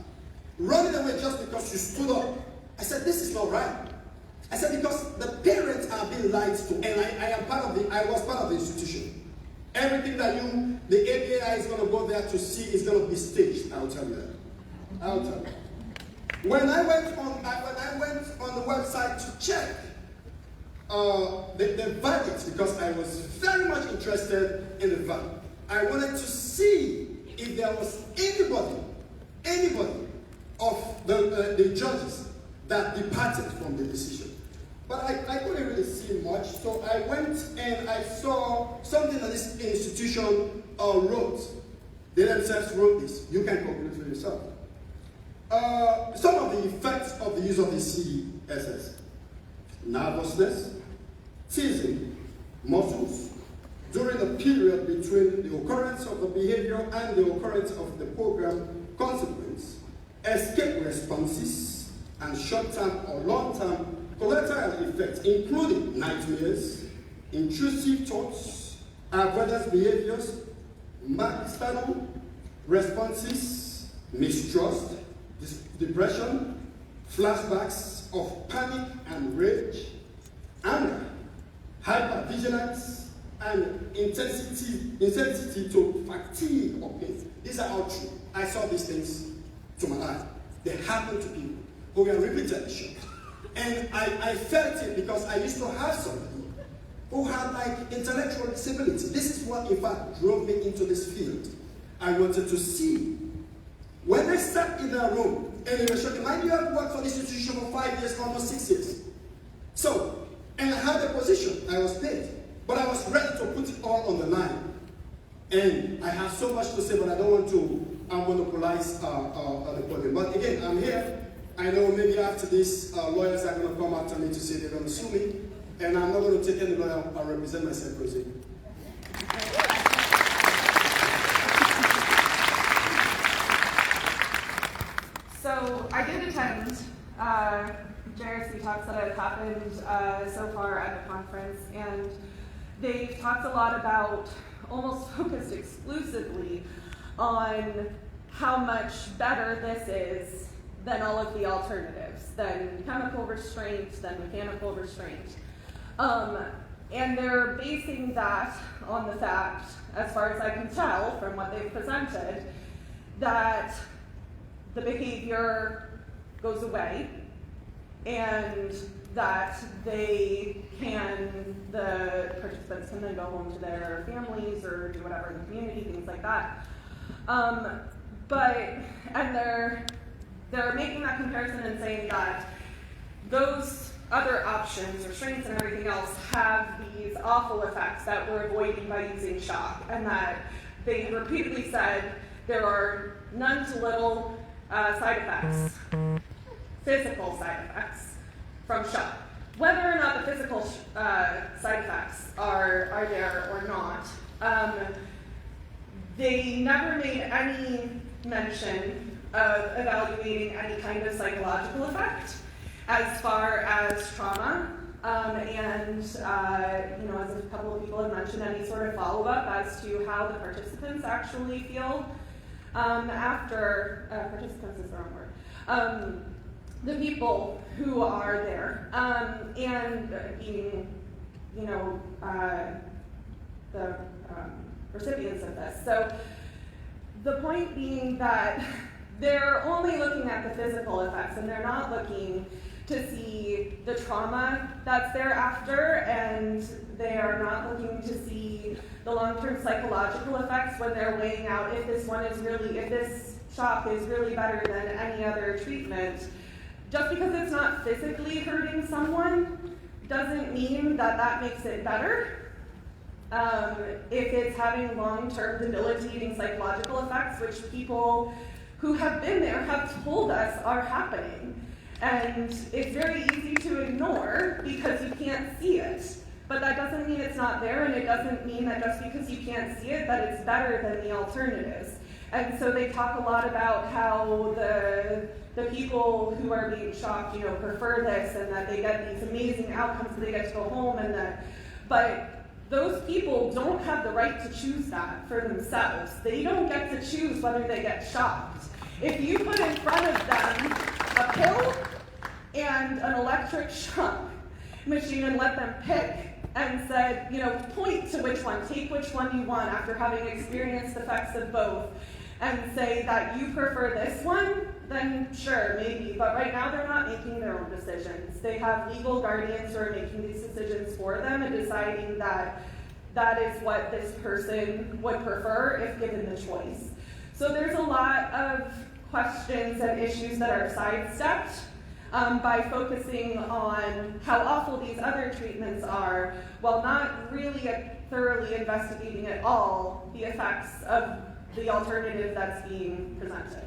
running away just because you stood up, I said, this is not right. I said, because the parents are being lied to, and I was part of the institution. Everything that the ABAI is going to go there to see is going to be staged. I'll tell you that. I'll tell you. When I went on the website to check the verdict, because I was very much interested in the verdict, I wanted to see if there was anybody of the judges that departed from the decision. But I couldn't really see much, so I went and I saw something that this institution wrote. They themselves wrote this. You can conclude for yourself. Some of the effects of the use of the CESS: nervousness, teasing, muscles, during the period between the occurrence of the behavior and the occurrence of the program consequence, escape responses, and short-term or long-term collateral effects, including nightmares, intrusive thoughts, avoidance behaviors, external responses, mistrust, depression, flashbacks of panic and rage, anger, hypervigilance, and intensity to fatigue or pain. These are all true. I saw these things to my eye. They happen to people who were repeatedly shot. And I felt it because I used to have somebody who had like intellectual disability. This is what in fact drove me into this field. I wanted to see. When I sat in a room and they were showing, mind you, have worked for this institution for 5 years, almost 6 years. So, and position, I was paid. But I was ready to put it all on the line. And I have so much to say, but I don't want to monopolize the podium. But again, I'm here. I know maybe after this, lawyers are going to come after me to say they're going to sue me. And I'm not going to take any lawyer. I'll represent myself, Rosie. So I did attend JRC talks that have happened so far at the conference, and they've talked a lot about, almost focused exclusively on how much better this is than all of the alternatives, than chemical restraint, than mechanical restraint. And they're basing that on the fact, as far as I can tell from what they've presented, that the behavior goes away and that the participants can then go home to their families or do whatever in the community, things like that. And they're making that comparison and saying that those other options, restraints and everything else, have these awful effects that we're avoiding by using shock, and that they repeatedly said there are none to little side effects, physical side effects from shock. Whether or not the physical side effects are there or not, they never made any mention of evaluating any kind of psychological effect as far as trauma, and as a couple of people have mentioned, any sort of follow-up as to how the participants actually feel after, participants is the wrong word, the people who are there, and being, the recipients of this. So the point being that they're only looking at the physical effects, and they're not looking to see the trauma that's thereafter, and they are not looking to see the long-term psychological effects when they're weighing out if this shock is really better than any other treatment. Just because it's not physically hurting someone doesn't mean that that makes it better. If it's having long-term debilitating psychological effects, which people who have been there have told us are happening. And it's very easy to ignore because you can't see it. But that doesn't mean it's not there, and it doesn't mean that just because you can't see it, that it's better than the alternatives. And so they talk a lot about how the people who are being shocked, prefer this, and that they get these amazing outcomes, and they get to go home, but those people don't have the right to choose that for themselves. They don't get to choose whether they get shocked. If you put in front of them a pill and an electric shock machine and let them pick and said, point to which one, take which one you want after having experienced the effects of both, and say that you prefer this one, then sure, maybe. But right now they're not making their own decisions. They have legal guardians who are making these decisions for them and deciding that that is what this person would prefer if given the choice. So there's a lot of questions and issues that are sidestepped by focusing on how awful these other treatments are, while not really thoroughly investigating at all the effects of the alternative that's being presented.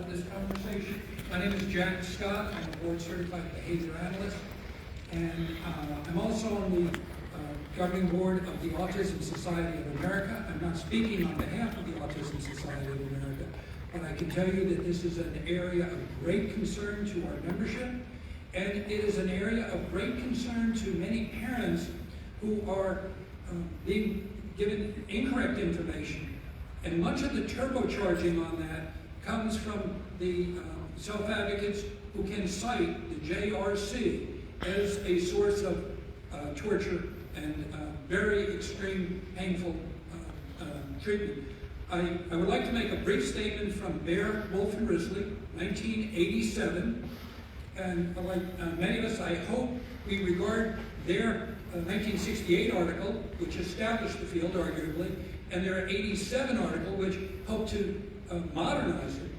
This conversation. My name is Jack Scott. I'm a board certified behavior analyst, and I'm also on the governing board of the Autism Society of America. I'm not speaking on behalf of the Autism Society of America, but I can tell you that this is an area of great concern to our membership, and it is an area of great concern to many parents who are being given incorrect information. And much of the turbocharging on that comes from the self-advocates who can cite the JRC as a source of torture and very extreme, painful treatment. I would like to make a brief statement from Bear, Wolf, and Risley, 1987. And like many of us, I hope we regard their 1968 article, which established the field, arguably, and their 87 article, which helped to modernize it,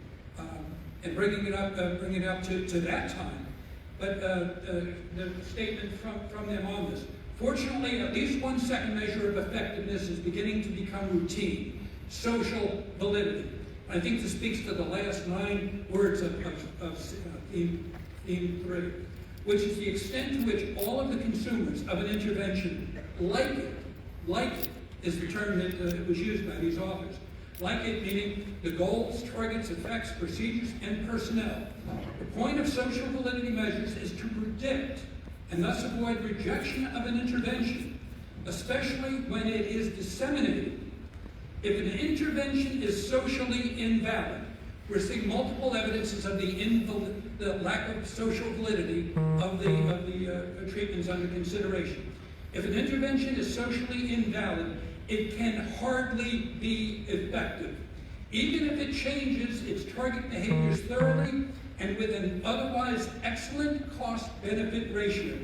and bringing it up to that time. But the statement from them on this. Fortunately, at least one second measure of effectiveness is beginning to become routine: social validity. I think this speaks to the last 9 words of theme 3, which is the extent to which all of the consumers of an intervention like it is the term that was used by these authors. Like it meaning the goals, targets, effects, procedures, and personnel. The point of social validity measures is to predict and thus avoid rejection of an intervention, especially when it is disseminated. If an intervention is socially invalid, we're seeing multiple evidences of the lack of social validity of the treatments under consideration. If an intervention is socially invalid, it can hardly be effective, even if it changes its target behaviors thoroughly and with an otherwise excellent cost-benefit ratio.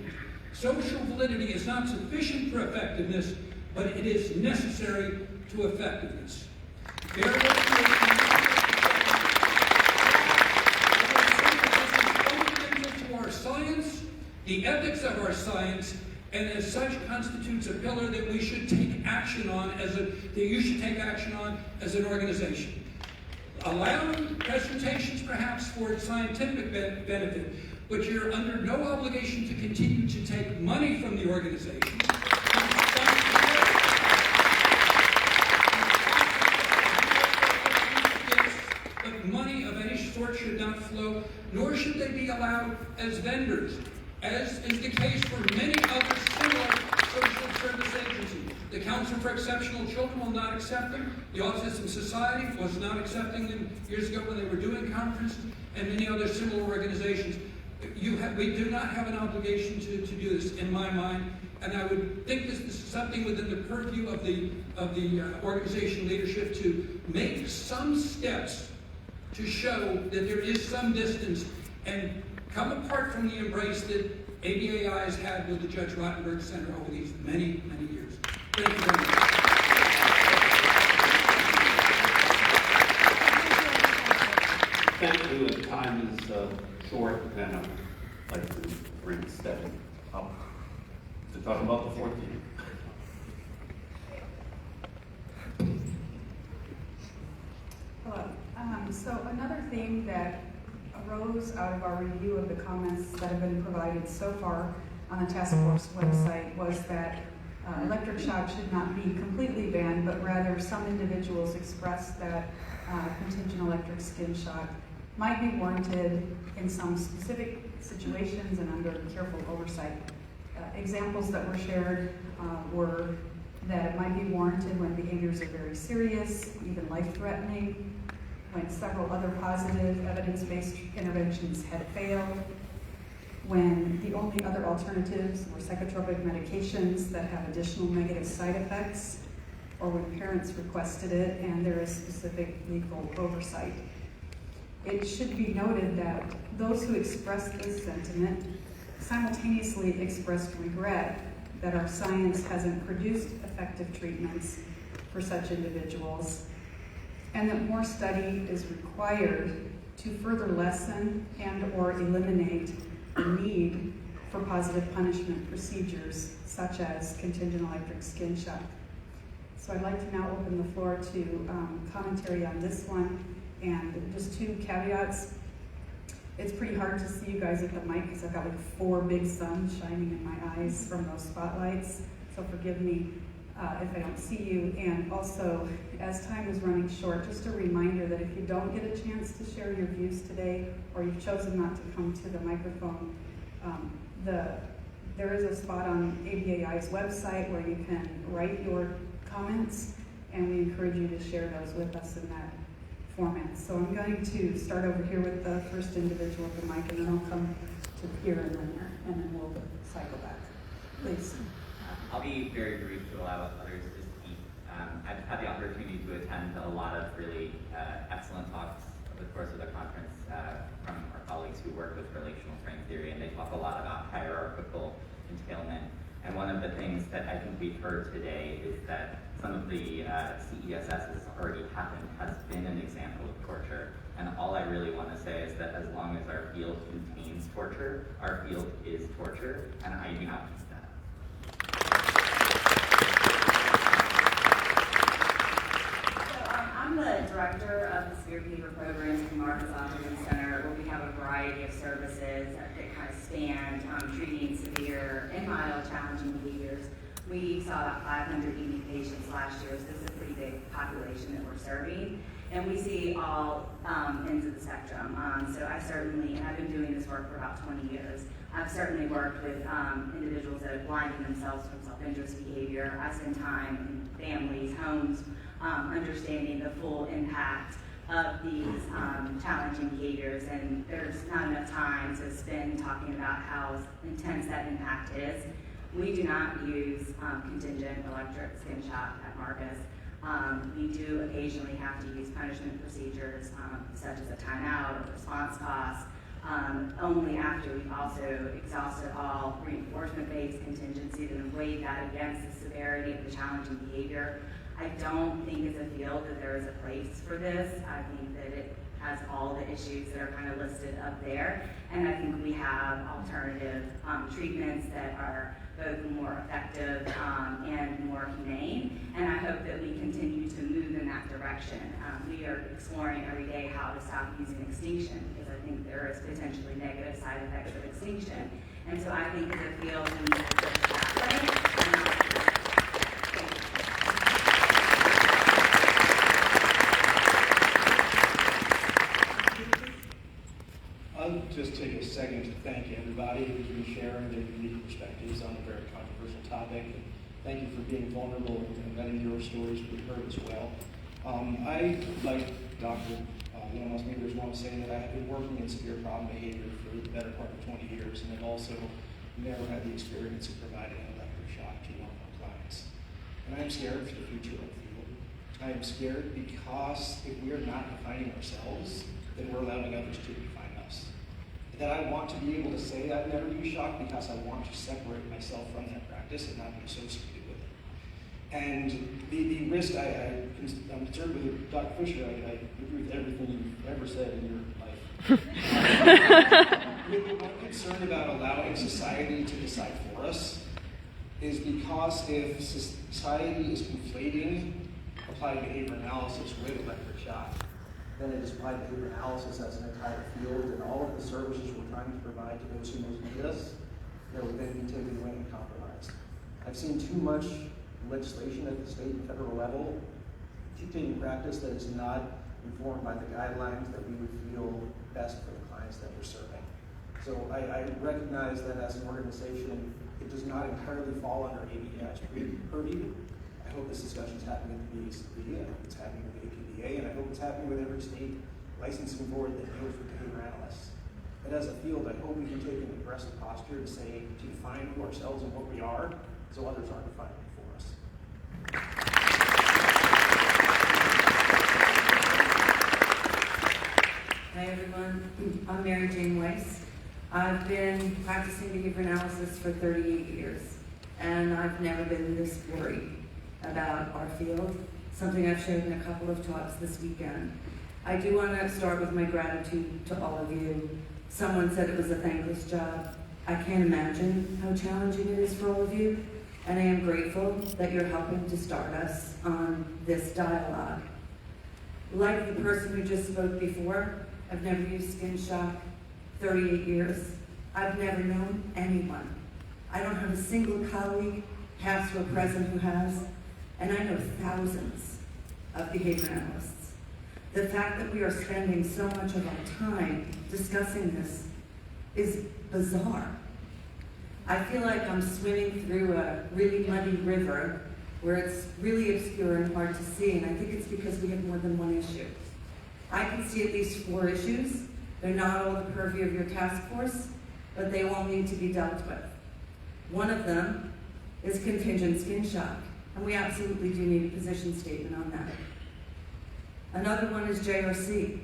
Social validity is not sufficient for effectiveness, but it is necessary to effectiveness. To our science, the ethics of our science, and as such constitutes a pillar that we should take action on that you should take action on as an organization. Allowing presentations perhaps for scientific benefit, but you're under no obligation to continue to take money from the organization. But money of any sort should not flow, nor should they be allowed as vendors, as is the case for many other similar social service agencies. The Council for Exceptional Children will not accept them. The Autism Society was not accepting them years ago when they were doing conferences, and many other similar organizations. We do not have an obligation to do this, in my mind, and I would think this is something within the purview of the organization leadership to make some steps to show that there is some distance and come apart from the embrace that ABAI has had with the Judge Rottenberg Center over these many, many years. Thank you very much. Thank you. The time is short, and I'd like to bring Stephanie up to talk about the 14th. Hello. So another thing that arose out of our review of the comments that have been provided so far on the task force website was that electric shock should not be completely banned, but rather some individuals expressed that contingent electric skin shock might be warranted in some specific situations and under careful oversight. Examples that were shared were that it might be warranted when behaviors are very serious, even life-threatening, when several other positive evidence-based interventions had failed, when the only other alternatives were psychotropic medications that have additional negative side effects, or when parents requested it and there is specific legal oversight. It should be noted that those who expressed this sentiment simultaneously expressed regret that our science hasn't produced effective treatments for such individuals, and that more study is required to further lessen and or eliminate the need for positive punishment procedures such as contingent electric skin shock. So I'd like to now open the floor to commentary on this one, and just 2 caveats. It's pretty hard to see you guys at the mic because I've got like 4 big suns shining in my eyes from those spotlights, so forgive me if I don't see you. And also, as time is running short, just a reminder that if you don't get a chance to share your views today, or you've chosen not to come to the microphone, there is a spot on ABAI's website where you can write your comments, and we encourage you to share those with us in that format. So I'm going to start over here with the first individual at the mic, and then I'll come to here and then we'll cycle back. Please. I'll be very brief to allow others to speak. I've had the opportunity to attend a lot of really excellent talks over the course of the conference from our colleagues who work with relational strength theory, and they talk a lot about hierarchical entailment. And one of the things that I think we've heard today is that some of the CESS has already happened, has been an example of torture, And all I really want to say is that as long as our field contains torture, our field is torture, and I do not think that. I'm the director of the Severe Behavior Programs in Marcus Autism Center, where we have a variety of services that kind of span treating severe and mild challenging behaviors. We saw about 580 patients last year, so this is a pretty big population that we're serving. And we see all ends of the spectrum. So I certainly, and I've been doing this work for about 20 years, I've certainly worked with individuals that have blinded themselves from self-interest behavior. I spend time in families, homes, understanding the full impact of these challenging behaviors, and there's not enough time to spend talking about how intense that impact is. We do not use contingent electric skin shock at Marcus. We do occasionally have to use punishment procedures, such as a timeout or response costs, only after we've also exhausted all reinforcement-based contingencies and weighed that against the severity of the challenging behavior. I don't think as a field that there is a place for this. I think that it has all the issues that are kind of listed up there. And I think we have alternative treatments that are both more effective and more humane. And I hope that we continue to move in that direction. We are exploring every day how to stop using Extinction, because I think there is potentially negative side effects of Extinction. And so I think as a field we need to push that way. I'll just take a second to thank everybody who's been sharing their unique perspectives on a very controversial topic. And thank you for being vulnerable and letting your stories be heard as well. I, like Dr. Lomas, maybe there's one to say that I have been working in severe problem behavior for the better part of 20 years, and I've also never had the experience of providing an electric shock to one of my clients. And I'm scared for the future of the field. I am scared because if we are not defining ourselves, then we're allowing others to define us. That I want to be able to say I've never used shock because I want to separate myself from that practice and not be associated with it. And the risk, I'm concerned with Dr. Fisher, I agree with everything you've ever said in your life. I'm concerned about allowing society to decide for us is because if society is conflating applied behavior analysis with electric shock, then it is applied behavior analysis as an entire field, and all of the services we're trying to provide to those who most need us, that would then be taken away and compromised. I've seen too much legislation at the state and federal level dictating practice that is not informed by the guidelines that we would feel best for the clients that we're serving. So I recognize that as an organization, it does not entirely fall under ABAI's purview. I hope this discussion is happening at the BACB, I hope it's happening with the APBA, and I hope it's happening with every state licensing board that deals with behavior analysts. But as a field, I hope we can take an aggressive posture to say, to define who ourselves and what we are, so others aren't defining it for us. Hi everyone, I'm Mary Jane Weiss. I've been practicing behavior analysis for 38 years, and I've never been this worried about our field, something I've shared in a couple of talks this weekend. I do want to start with my gratitude to all of you. Someone said it was a thankless job. I can't imagine how challenging it is for all of you, and I am grateful that you're helping to start us on this dialogue. Like the person who just spoke before, I've never used skin shock, 38 years. I've never known anyone. I don't have a single colleague, past or present, who has, and I know thousands of behavior analysts. The fact that we are spending so much of our time discussing this is bizarre. I feel like I'm swimming through a really muddy river where it's really obscure and hard to see, and I think it's because we have more than one issue. I can see at least 4 issues. They're not all the purview of your task force, but they all need to be dealt with. One of them is contingent skin shock, and we absolutely do need a position statement on that. Another one is JRC,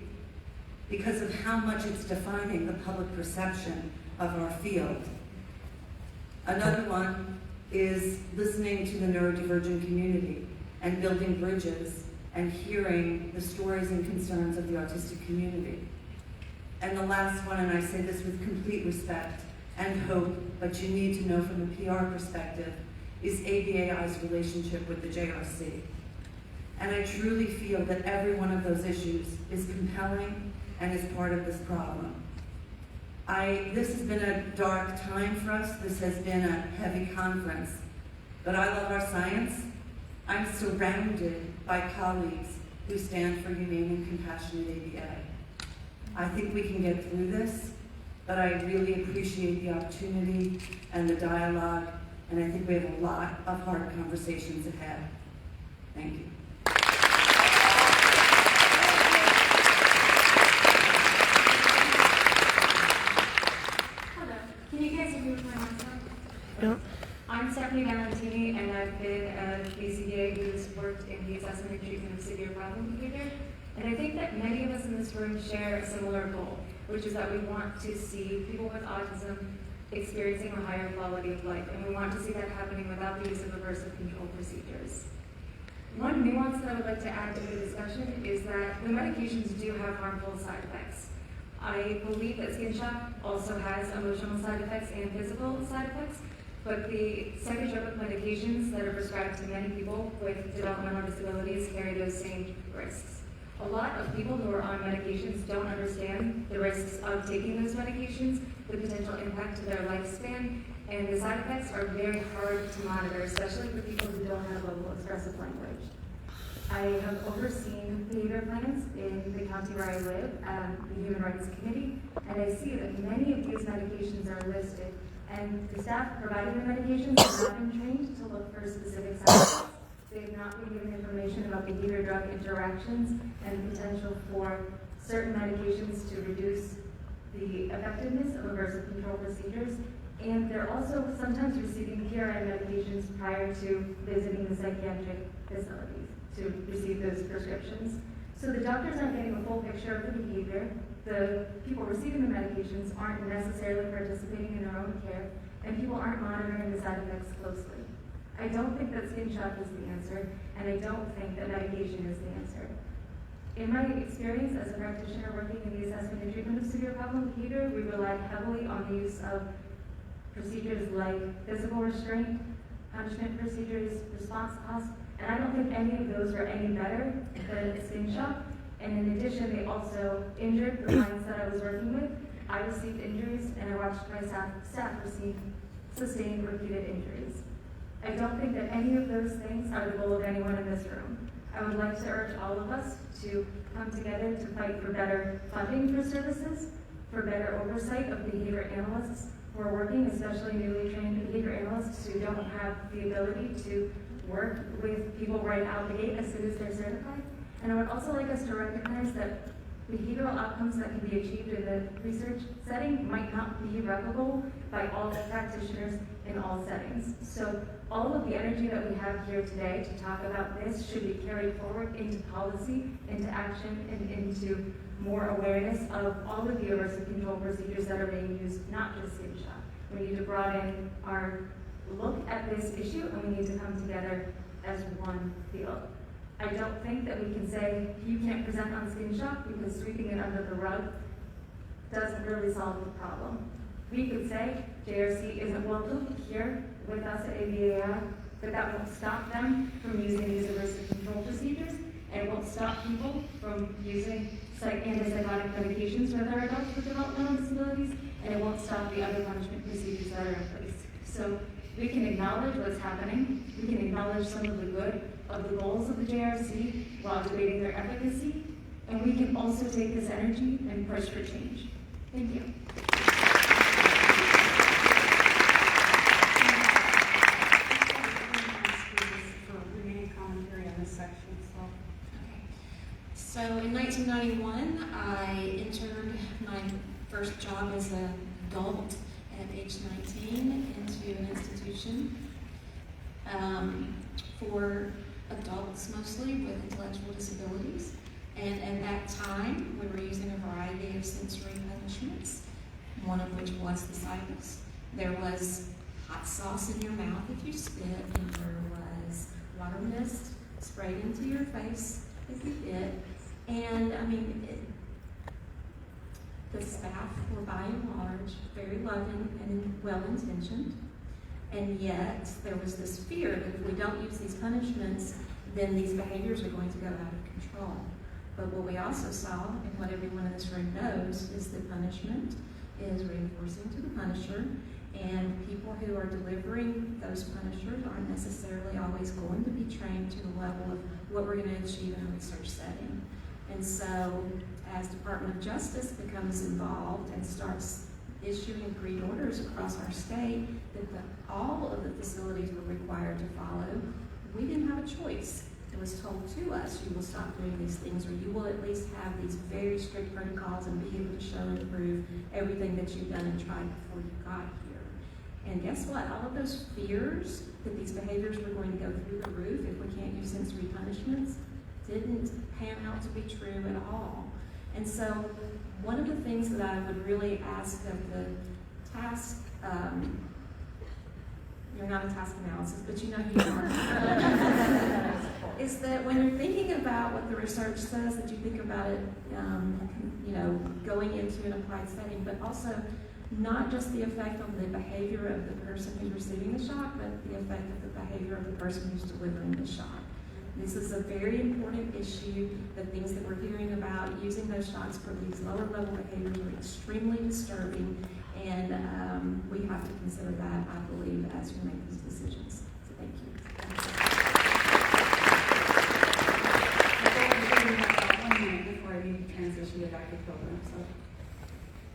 because of how much it's defining the public perception of our field. Another one is listening to the neurodivergent community and building bridges and hearing the stories and concerns of the autistic community. And the last one, and I say this with complete respect and hope, but you need to know from a PR perspective, is ABAI's relationship with the JRC. And I truly feel that every one of those issues is compelling and is part of this problem. This has been a dark time for us. This has been a heavy conference. But I love our science. I'm surrounded by colleagues who stand for humane and compassionate ABA. I think we can get through this, but I really appreciate the opportunity and the dialogue, and I think we have a lot of hard conversations ahead. Thank you. Hello. Can you guys hear me with my mic on? No. I'm Stephanie Valentini, and I've been a BCBA who's worked in the assessment and treatment of severe problem behavior. And I think that many of us in this room share a similar goal, which is that we want to see people with autism experiencing a higher quality of life, and we want to see that happening without the use of aversive control procedures. One nuance that I would like to add to the discussion is that the medications do have harmful side effects. I believe that skin shock also has emotional side effects and physical side effects, but the psychotropic medications that are prescribed to many people with developmental disabilities carry those same risks. A lot of people who are on medications don't understand the risks of taking those medications, the potential impact to their lifespan, and the side effects are very hard to monitor, especially for people who don't have local expressive language. I have overseen behavior plans in the county where I live, the Human Rights Committee, and I see that many of these medications are listed, and the staff providing the medications have not been trained to look for specific side effects. They have not been given information about behavior-drug interactions and potential for certain medications to reduce the effectiveness of aversive control procedures. And they're also sometimes receiving PRN medications prior to visiting the psychiatric facilities to receive those prescriptions. So the doctors aren't getting a full picture of the behavior. The people receiving the medications aren't necessarily participating in their own care, and people aren't monitoring the side effects closely. I don't think that skin shock is the answer, and I don't think that medication is the answer. In my experience as a practitioner working in the assessment and treatment of severe problem behavior, we relied heavily on the use of procedures like physical restraint, punishment procedures, response costs, and I don't think any of those were any better than skin shock. And in addition, they also injured the clients that I was working with. I received injuries, and I watched my staff receive sustained repeated injuries. I don't think that any of those things are the goal of anyone in this room. I would like to urge all of us to come together to fight for better funding for services, for better oversight of behavior analysts who are working, especially newly trained behavior analysts who don't have the ability to work with people right out the gate as soon as they're certified. And I would also like us to recognize that behavioral outcomes that can be achieved in the research setting might not be replicable by all practitioners in all settings. So all of the energy that we have here today to talk about this should be carried forward into policy, into action, and into more awareness of all of the aversive control procedures that are being used, not just skin shock. We need to broaden our look at this issue, and we need to come together as one field. I don't think that we can say you can't present on skin shock because sweeping it under the rug doesn't really solve the problem. We could say JRC isn't welcome here with us at ABAI, but that won't stop them from using these aversive control procedures, and it won't stop people from using antipsychotic medications for their adults with developmental disabilities, and it won't stop the other punishment procedures that are in place. So we can acknowledge what's happening, we can acknowledge some of the good of the goals of the JRC while debating their efficacy, and we can also take this energy and push for change. Thank you. So in 1991, I entered my first job as an adult at age 19 into an institution for adults mostly with intellectual disabilities. And at that time, we were using a variety of sensory punishments, one of which was the cycles. There was hot sauce in your mouth if you spit, and there was water mist sprayed into your face, that we did. And I mean, the staff were by and large very loving and well-intentioned. And yet, there was this fear that if we don't use these punishments, then these behaviors are going to go out of control. But what we also saw, and what everyone in this room knows, is that punishment is reinforcing to the punisher, and people who are delivering those punishers aren't necessarily always going to be trained to the level of what we're going to achieve in a research setting. And so, as Department of Justice becomes involved and starts issuing agreed orders across our state that all of the facilities were required to follow, we didn't have a choice. It was told to us, you will stop doing these things, or you will at least have these very strict protocols and be able to show and prove everything that you've done and tried before you got here. And guess what? All of those fears that these behaviors were going to go through the roof if we can't use sensory punishments didn't pan out to be true at all. And so one of the things that I would really ask of the task, you're not a task analysis, but you know who you are, is that when you're thinking about what the research says, that you think about it, going into an applied setting, but also not just the effect on the behavior of the person who's receiving the shock, but the effect of the behavior of the person who's delivering the shock. This is a very important issue. The things that we're hearing about using those shocks for these lower level behaviors are extremely disturbing, and we have to consider that, I believe, as we make these decisions. So thank you. One minute before I need to transition to Dr. Pilgrim. So.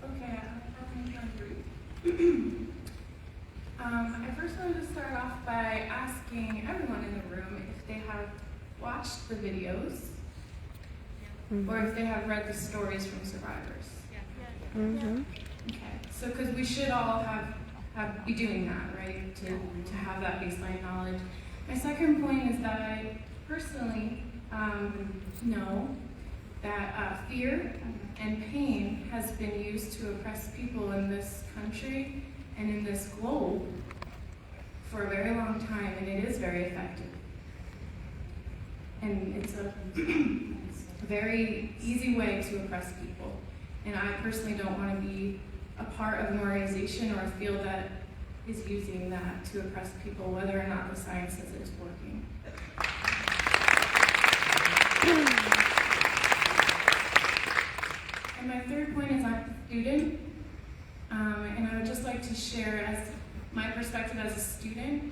Okay, I'm going to agree. I first wanted to start off by asking everyone in the room if they have watched the videos or if they have read the stories from survivors. Okay, so because we should all be doing that, right, to have that baseline knowledge. My second point is that I personally know that fear and pain has been used to oppress people in this country and in this globe for a very long time, and it is very effective. And it's a very easy way to oppress people. And I personally don't want to be a part of an organization or a field that is using that to oppress people, whether or not the science says it's working. And my third point is I'm a student, and I would just like to share as my perspective as a student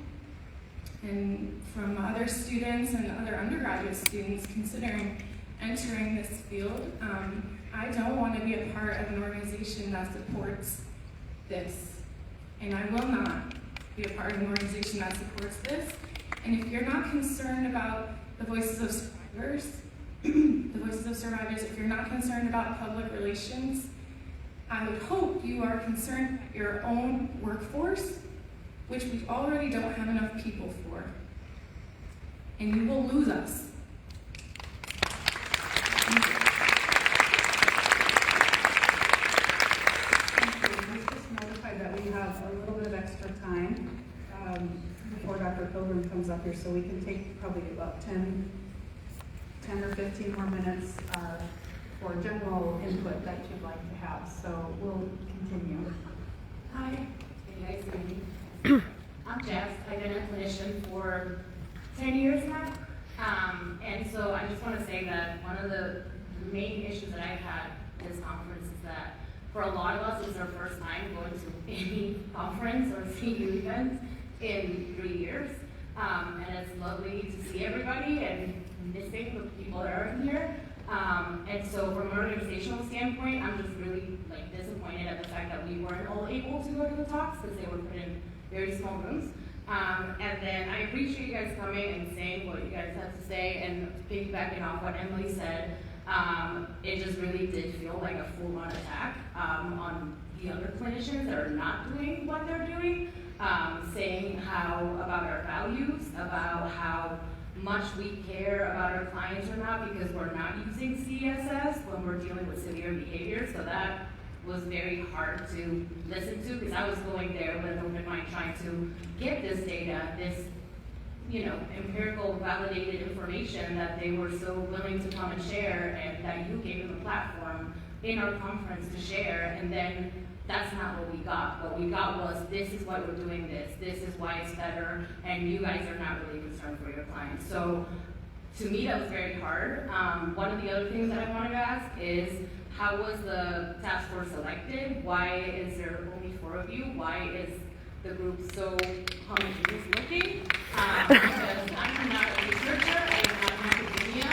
and from other students and other undergraduate students considering entering this field. I don't want to be a part of an organization that supports this, and I will not be a part of an organization that supports this. And if you're not concerned about the voices of survivors, if you're not concerned about public relations, I would hope you are concerned about your own workforce, which we already don't have enough people for. And you will lose us. Thank you. Let's just notify that we have a little bit of extra time before Dr. Pilgrim comes up here, so we can take probably about 10 or 15 more minutes for general input that you'd like to have. So we'll continue. Hi, can you guys hear me? I'm Jess. I've been a clinician for 10 years now. And so I just want to say that one of the main issues that I've had at this conference is that for a lot of us, it's our first time going to any conference or CU event in 3 years. And it's lovely to see everybody and missing the people that are in here. And so from an organizational standpoint, I'm just really disappointed at the fact that we weren't all able to go to the talks because they were put in very small rooms. And then I appreciate you guys coming and saying what you guys have to say, and piggybacking off what Emily said, it just really did feel like a full-on attack on the other clinicians that are not doing what they're doing, saying about our values, about how much we care about our clients or not because we're not using CESS when we're dealing with severe behavior. So that was very hard to listen to because I was going there with an open mind trying to get this data, this empirical validated information that they were so willing to come and share, and that you gave them a platform in our conference to share, and then that's not what we got. What we got was, this is why we're doing this is why it's better, and you guys are not really concerned for your clients. So to me, that was very hard. One of the other things that I wanted to ask is, how was the task force selected? Why is there only 4 of you? Why is the group so homogeneous looking? Because I'm not a researcher, I am not in academia,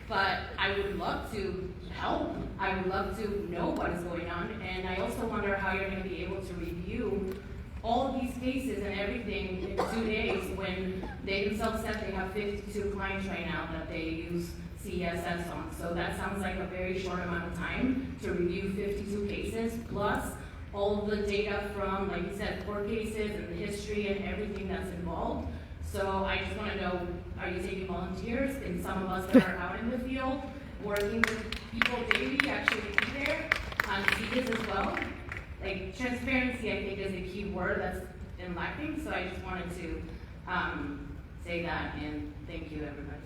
but I would love to help. I would love to know what is going on, and I also wonder how you're going to be able to review all of these cases and everything in 2 days when they themselves said they have 52 clients right now that they use CESS on. So that sounds like a very short amount of time to review 52 cases, plus all of the data from, like you said, court cases and the history and everything that's involved. So I just want to know, are you taking volunteers? And some of us that are out in the field working with people daily actually be there to see this as well? Like, transparency, I think, is a key word that's been lacking. So I just wanted to say that, and thank you, everybody.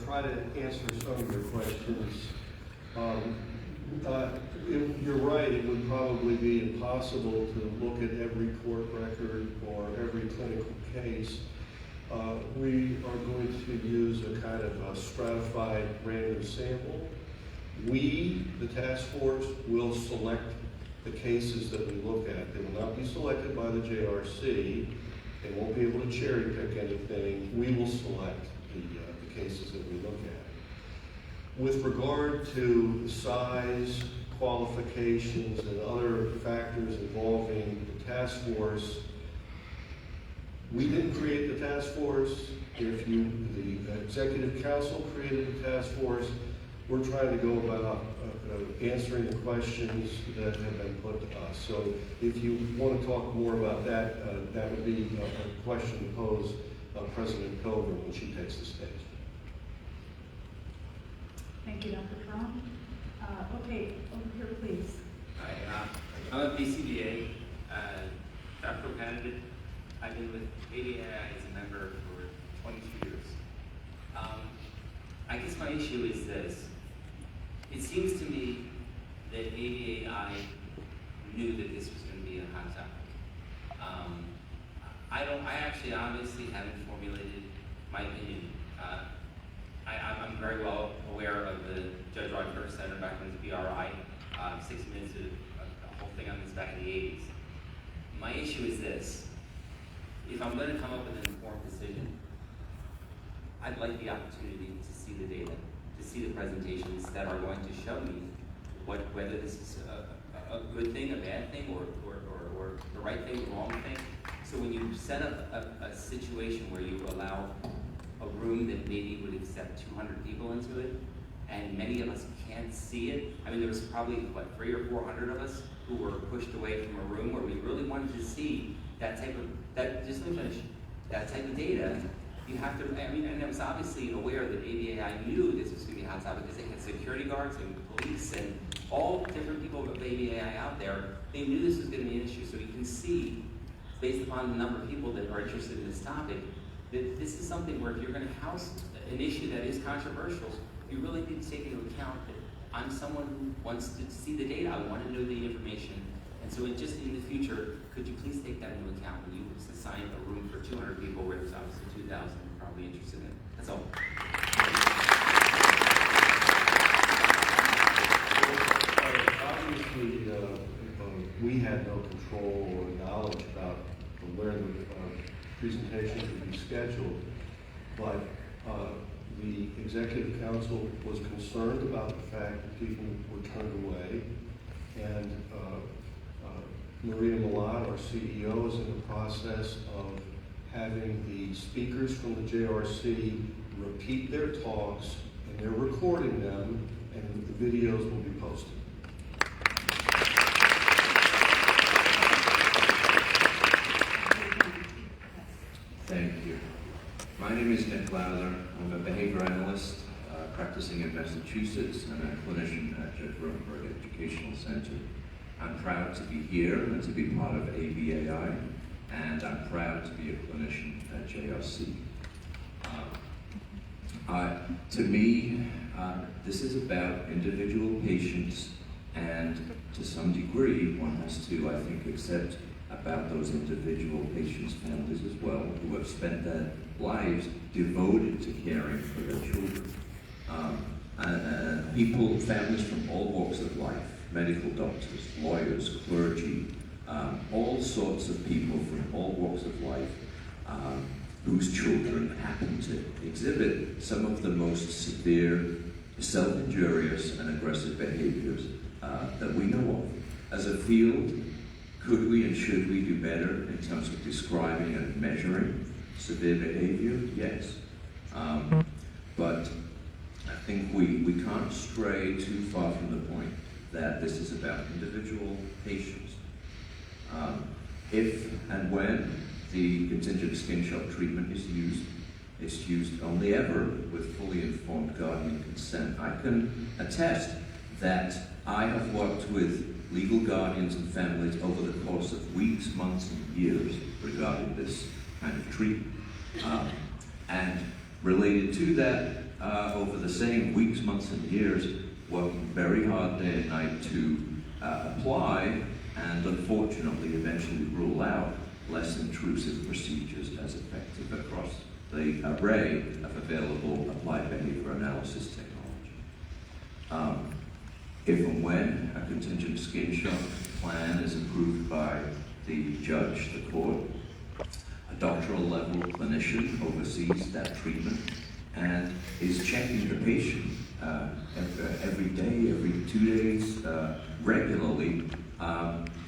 Try to answer some of your questions. You're right, it would probably be impossible to look at every court record or every clinical case. We are going to use a kind of a stratified random sample. We, the task force, will select the cases that we look at. They will not be selected by the JRC. They won't be able to cherry pick anything. We will select the cases that we look at. With regard to size, qualifications, and other factors involving the task force, we didn't create the task force. If the executive council created the task force, we're trying to go about answering the questions that have been put to us. So if you want to talk more about that, that would be a question to pose President Pilgrim when she takes the stage. Thank you, Dr. Trump. Okay, over here, please. Hi, I'm a PCBA doctoral candidate. I've been with ABAI as a member for 22 years. I guess my issue is this. It seems to me that ABAI knew that this was going to be a hot topic. I actually obviously haven't formulated my opinion. I'm very well aware of the Judge Rogers Center back when it was BRI, 6 minutes of the whole thing on this back in the 80s. My issue is this. If I'm going to come up with an informed decision, I'd like the opportunity to see the data, to see the presentations that are going to show me whether this is a good thing, a bad thing, or the right thing, the wrong thing. So when you set up a situation where you allow a room that maybe would accept 200 people into it, and many of us can't see it. I mean, there was probably, 300 or 400 of us who were pushed away from a room where we really wanted to see that type of data. You have to, and I was obviously aware that ABAI knew this was going to be a hot topic because they had security guards and police and all different people of ABAI out there. They knew this was going to be an issue, so you can see, based upon the number of people that are interested in this topic, that this is something where if you're going to house an issue that is controversial, you really need to take into account that I'm someone who wants to see the data. I want to know the information. And so just in the future, could you please take that into account when you assign a room for 200 people where there's obviously 2,000 probably interested in it? That's all. Obviously, we had no control or knowledge about where the presentation would be scheduled, but the executive council was concerned about the fact that people were turned away, and Maria Millard, our CEO, is in the process of having the speakers from the JRC repeat their talks, and they're recording them, and the videos will be posted. Thank you. My name is Nick Lather. I'm a behavior analyst practicing in Massachusetts and a clinician at Judge Rosenberg Educational Center. I'm proud to be here and to be part of ABAI, and I'm proud to be a clinician at JRC. To me, this is about individual patients, and to some degree, one has to, I think, accept about those individual patients' families as well, who have spent their lives devoted to caring for their children. People, families from all walks of life, medical doctors, lawyers, clergy, all sorts of people from all walks of life, whose children happen to exhibit some of the most severe, self-injurious and aggressive behaviors that we know of. As a field, could we and should we do better in terms of describing and measuring severe behavior? Yes. But I think we can't stray too far from the point that this is about individual patients. If and when the contingent skin shock treatment is used, it's used only ever with fully informed guardian consent. I can attest that I have worked with legal guardians and families over the course of weeks, months, and years regarding this kind of treatment. And related to that, over the same weeks, months, and years, working very hard day and night to apply and unfortunately eventually rule out less intrusive procedures as effective across the array of available applied behavior analysis technology. If and when a contingent skin shock plan is approved by the judge, the court, a doctoral level clinician oversees that treatment and is checking the patient every day, every 2 days, regularly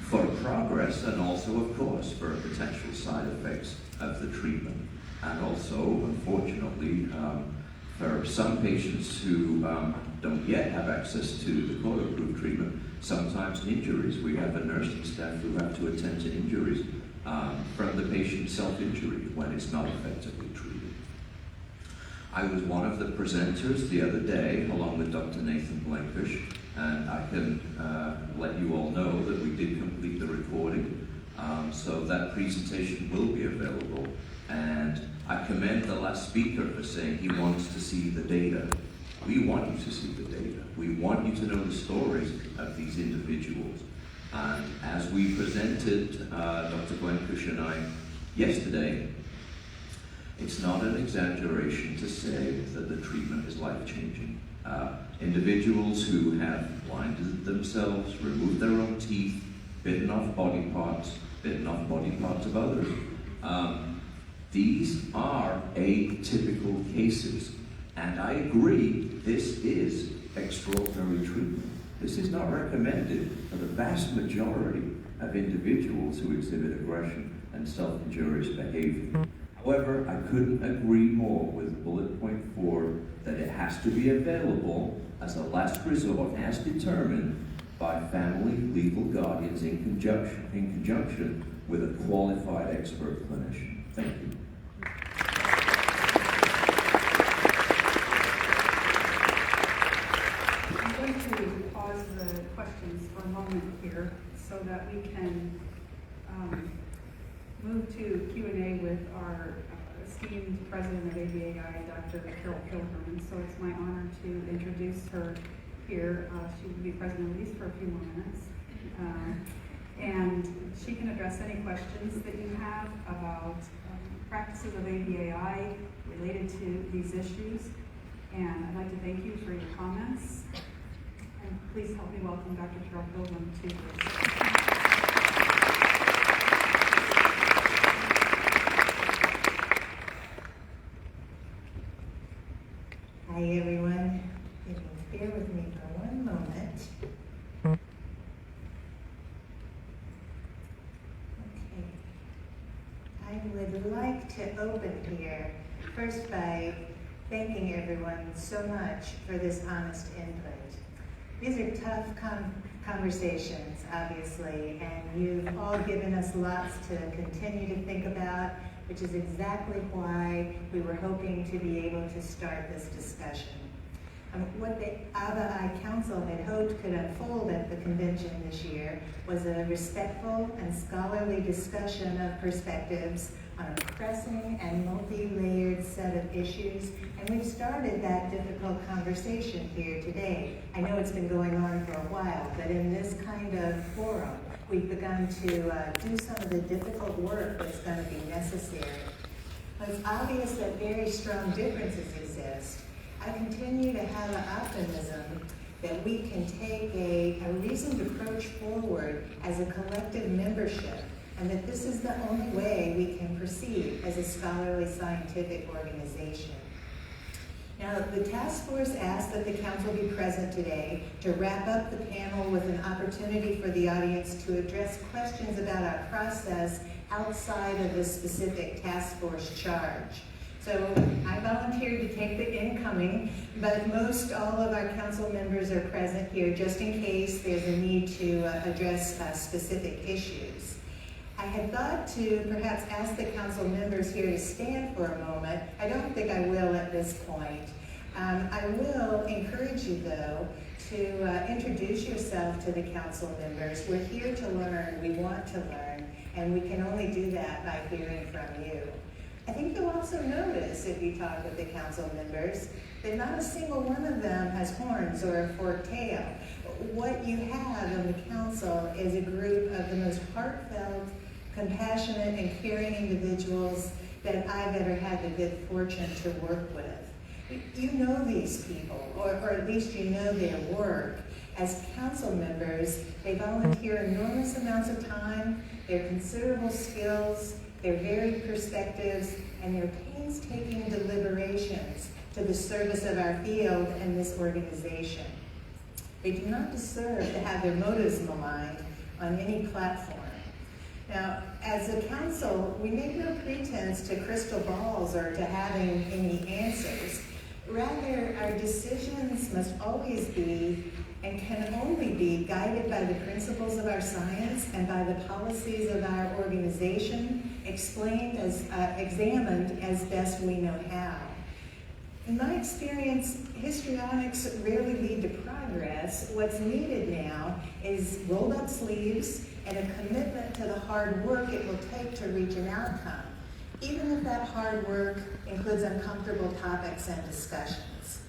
for progress and also, of course, for potential side effects of the treatment. And also, unfortunately, for some patients who don't yet have access to the court-approved treatment, sometimes injuries. We have a nursing staff who have to attend to injuries from the patient's self-injury when it's not effectively treated. I was one of the presenters the other day, along with Dr. Nathan Blankish, and I can let you all know that we did complete the recording, so that presentation will be available. And I commend the last speaker for saying he wants to see the data. We want you to see the data. We want you to know the stories of these individuals. And as we presented, Dr. Blankish and I, yesterday, it's not an exaggeration to say that the treatment is life-changing. Individuals who have blinded themselves, removed their own teeth, bitten off body parts of others. These are atypical cases. And I agree, this is extraordinary treatment. This is not recommended for the vast majority of individuals who exhibit aggression and self-injurious behavior. However, I couldn't agree more with bullet point 4 that it has to be available as a last resort as determined by family legal guardians in conjunction with a qualified expert clinician. Thank you. I'm going to pause the questions for a moment here so that we can move to Q&A with our esteemed president of ABAI, Dr. Gerald Pilgrim. And so it's my honor to introduce her here. She will be present at least for a few more minutes. And she can address any questions that you have about practices of ABAI related to these issues. And I'd like to thank you for your comments. And please help me welcome Dr. Gerald Pilgrim to this. Hi everyone, bear with me for one moment. Okay, I would like to open here first by thanking everyone so much for this honest input. These are tough conversations, obviously, and you've all given us lots to continue to think about, which is exactly why we were hoping to be able to start this discussion. What the ABAI Council had hoped could unfold at the convention this year was a respectful and scholarly discussion of perspectives on a pressing and multi-layered set of issues, and we've started that difficult conversation here today. I know it's been going on for a while, but in this kind of forum, we've begun to do some of the difficult work that's going to be necessary. It's obvious that very strong differences exist. I continue to have an optimism that we can take a reasoned approach forward as a collective membership, and that this is the only way we can proceed as a scholarly scientific organization. Now, the task force asked that the council be present today to wrap up the panel with an opportunity for the audience to address questions about our process outside of the specific task force charge. So I volunteered to take the incoming, but most all of our council members are present here just in case there's a need to address specific issues. I had thought to perhaps ask the council members here to stand for a moment. I don't think I will at this point. I will encourage you, though, to introduce yourself to the council members. We're here to learn, we want to learn, and we can only do that by hearing from you. I think you'll also notice, if you talk with the council members, that not a single one of them has horns or a forked tail. What you have in the council is a group of the most heartfelt, compassionate, and caring individuals that I've ever had the good fortune to work with. You know these people, or at least you know their work. As council members, they volunteer enormous amounts of time, their considerable skills, their varied perspectives, and their painstaking deliberations to the service of our field and this organization. They do not deserve to have their motives maligned on any platform. Now, as a council, we make no pretense to crystal balls or to having any answers. Rather, our decisions must always be and can only be guided by the principles of our science and by the policies of our organization, examined as best we know how. In my experience, histrionics rarely lead to progress. What's needed now is rolled up sleeves and a commitment to the hard work it will take to reach an outcome, even if that hard work includes uncomfortable topics and discussions.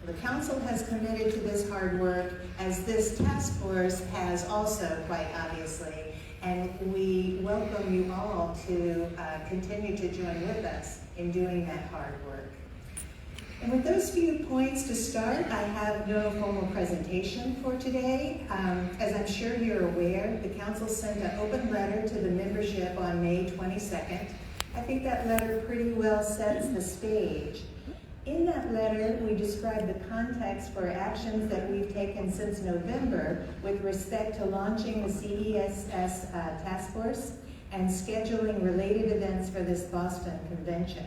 The council has committed to this hard work, as this task force has also, quite obviously, and we welcome you all to continue to join with us in doing that hard work. And with those few points to start, I have no formal presentation for today. As I'm sure you're aware, the council sent an open letter to the membership on May 22nd. I think that letter pretty well sets the stage. In that letter, we describe the context for actions that we've taken since November with respect to launching the CESS Task Force and scheduling related events for this Boston convention.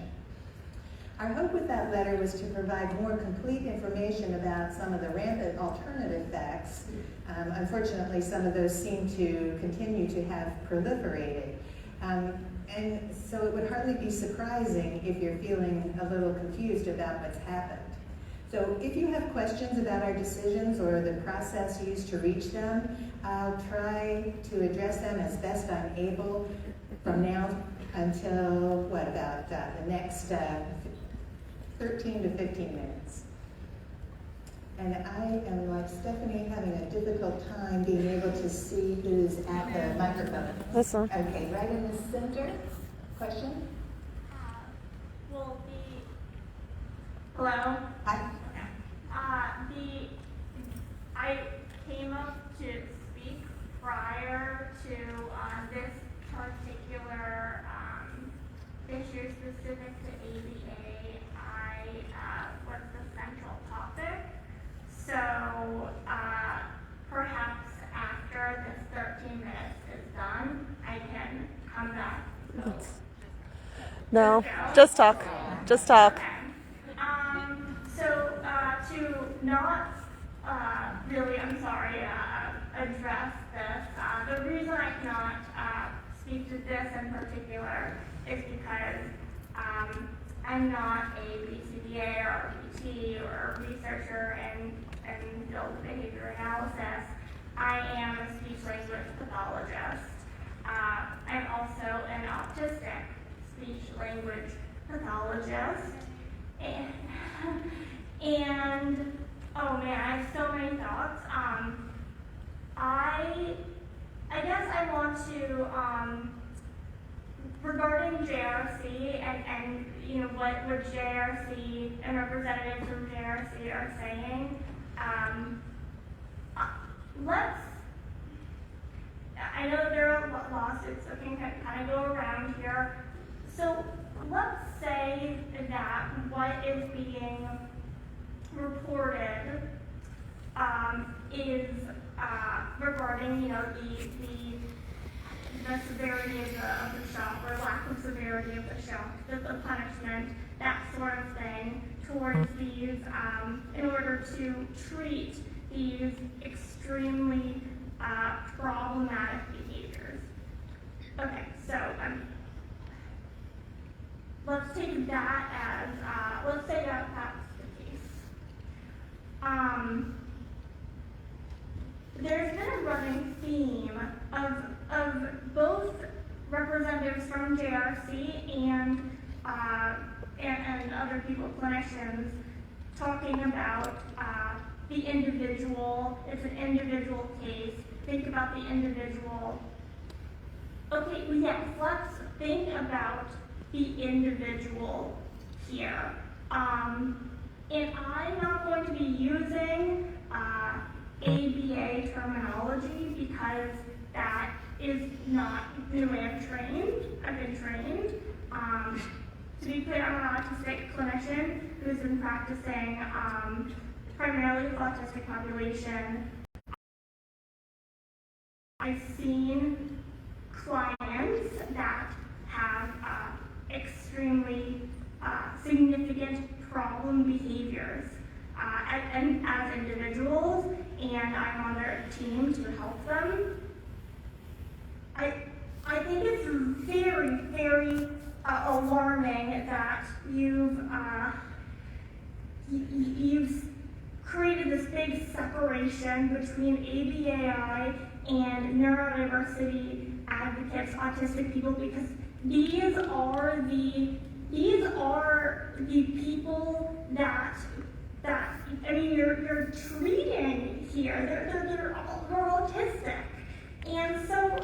Our hope with that letter was to provide more complete information about some of the rampant alternative facts. Unfortunately, some of those seem to continue to have proliferated. And so it would hardly be surprising if you're feeling a little confused about what's happened. So if you have questions about our decisions or the process used to reach them, I'll try to address them as best I'm able from now until, the next 13 to 15 minutes. And I am, like Stephanie, having a difficult time being able to see who's at the microphone. This one. Okay, right in the center. Question? Hello? Hi. I came up to speak prior to this particular issue specific to ABAI was the central topic. So perhaps after this 13 minutes is done, I can come back. No, just talk. Just talk. Okay. So to not really, I'm sorry, address this, the reason I cannot speak to this in particular is because I'm not a BCBA or PT or a researcher in field of behavior analysis. I am a speech language pathologist. I'm also an autistic speech language pathologist. And oh man, I have so many thoughts. I guess I want to, regarding JRC and you know what JRC and representatives from JRC are saying, I know there are lawsuits that can kind of go around here, so let's say that what is being reported is regarding, you know, the severity of the shock or lack of severity of the shock, the punishment, that sort of thing, towards these, in order to treat these extremely problematic behaviors. Okay, so let's take that as, let's say that that's the case. There's been a running theme of both representatives from JRC and other people, clinicians, talking about the individual. It's an individual case. Think about the individual. Okay, yes, let's think about the individual here. And I'm not going to be using ABA terminology because that is not the way I've been trained. To be clear, I'm an autistic clinician who's been practicing primarily with autistic population. I've seen clients that have extremely significant problem behaviors and as individuals, and I'm on their team to help them. I think it's very, very alarming that you've created this big separation between ABAI and neurodiversity advocates, autistic people, because these are the people that I mean you're treating here. They're autistic, and so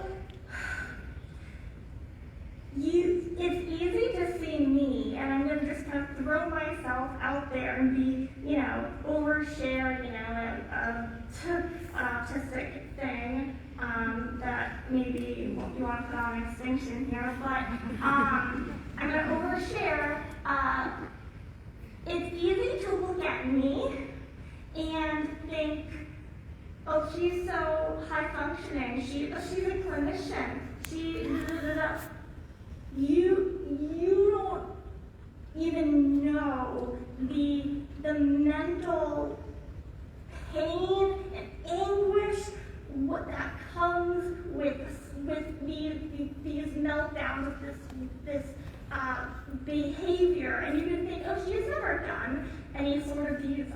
it's easy to see me, and I'm gonna just kind of throw myself out there and be, you know, overshare, you know, an autistic thing that maybe you want to put on Extinction here, but I'm gonna overshare. It's easy to look at me and think, oh, she's so high functioning. She's a clinician. You don't even know the mental pain and anguish what that comes with these meltdowns, this behavior, and you can think, oh, she's never done any sort of these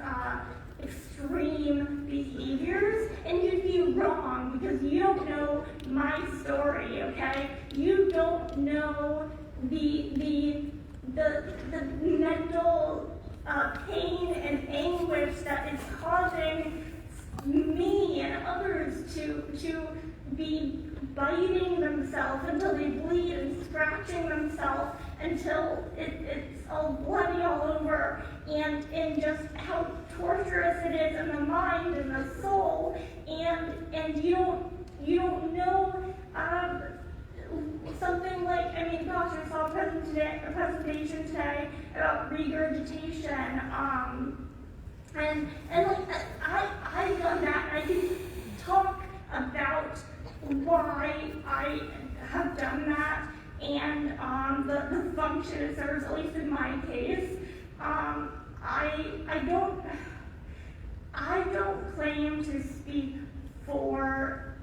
extreme behaviors, and you'd be wrong because you don't know my story, okay? You don't know the mental pain and anguish that is causing me and others to be biting themselves until they bleed and scratching themselves until it's all bloody all over, and just how torturous it is in the mind and the soul, and you don't know something like, I mean, gosh, I saw a presentation today about regurgitation, and like I've done that. I can talk about why I have done that and the function it serves, at least in my case. I don't claim to speak for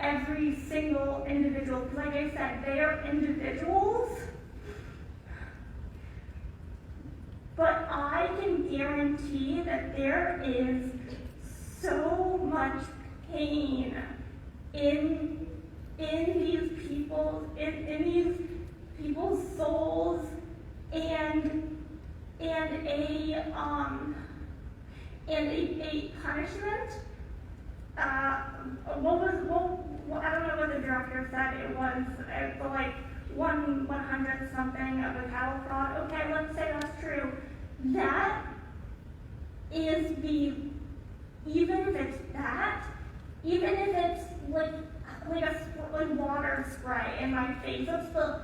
every single individual. Like I said, they are individuals. but I can guarantee that there is so much pain in these these people's souls, and a punishment. I don't know what the director said it was, but like 1/100th something of a cattle fraud. Okay, let's say that's true. That is even if it's that, even if it's like water spray in my face, that's the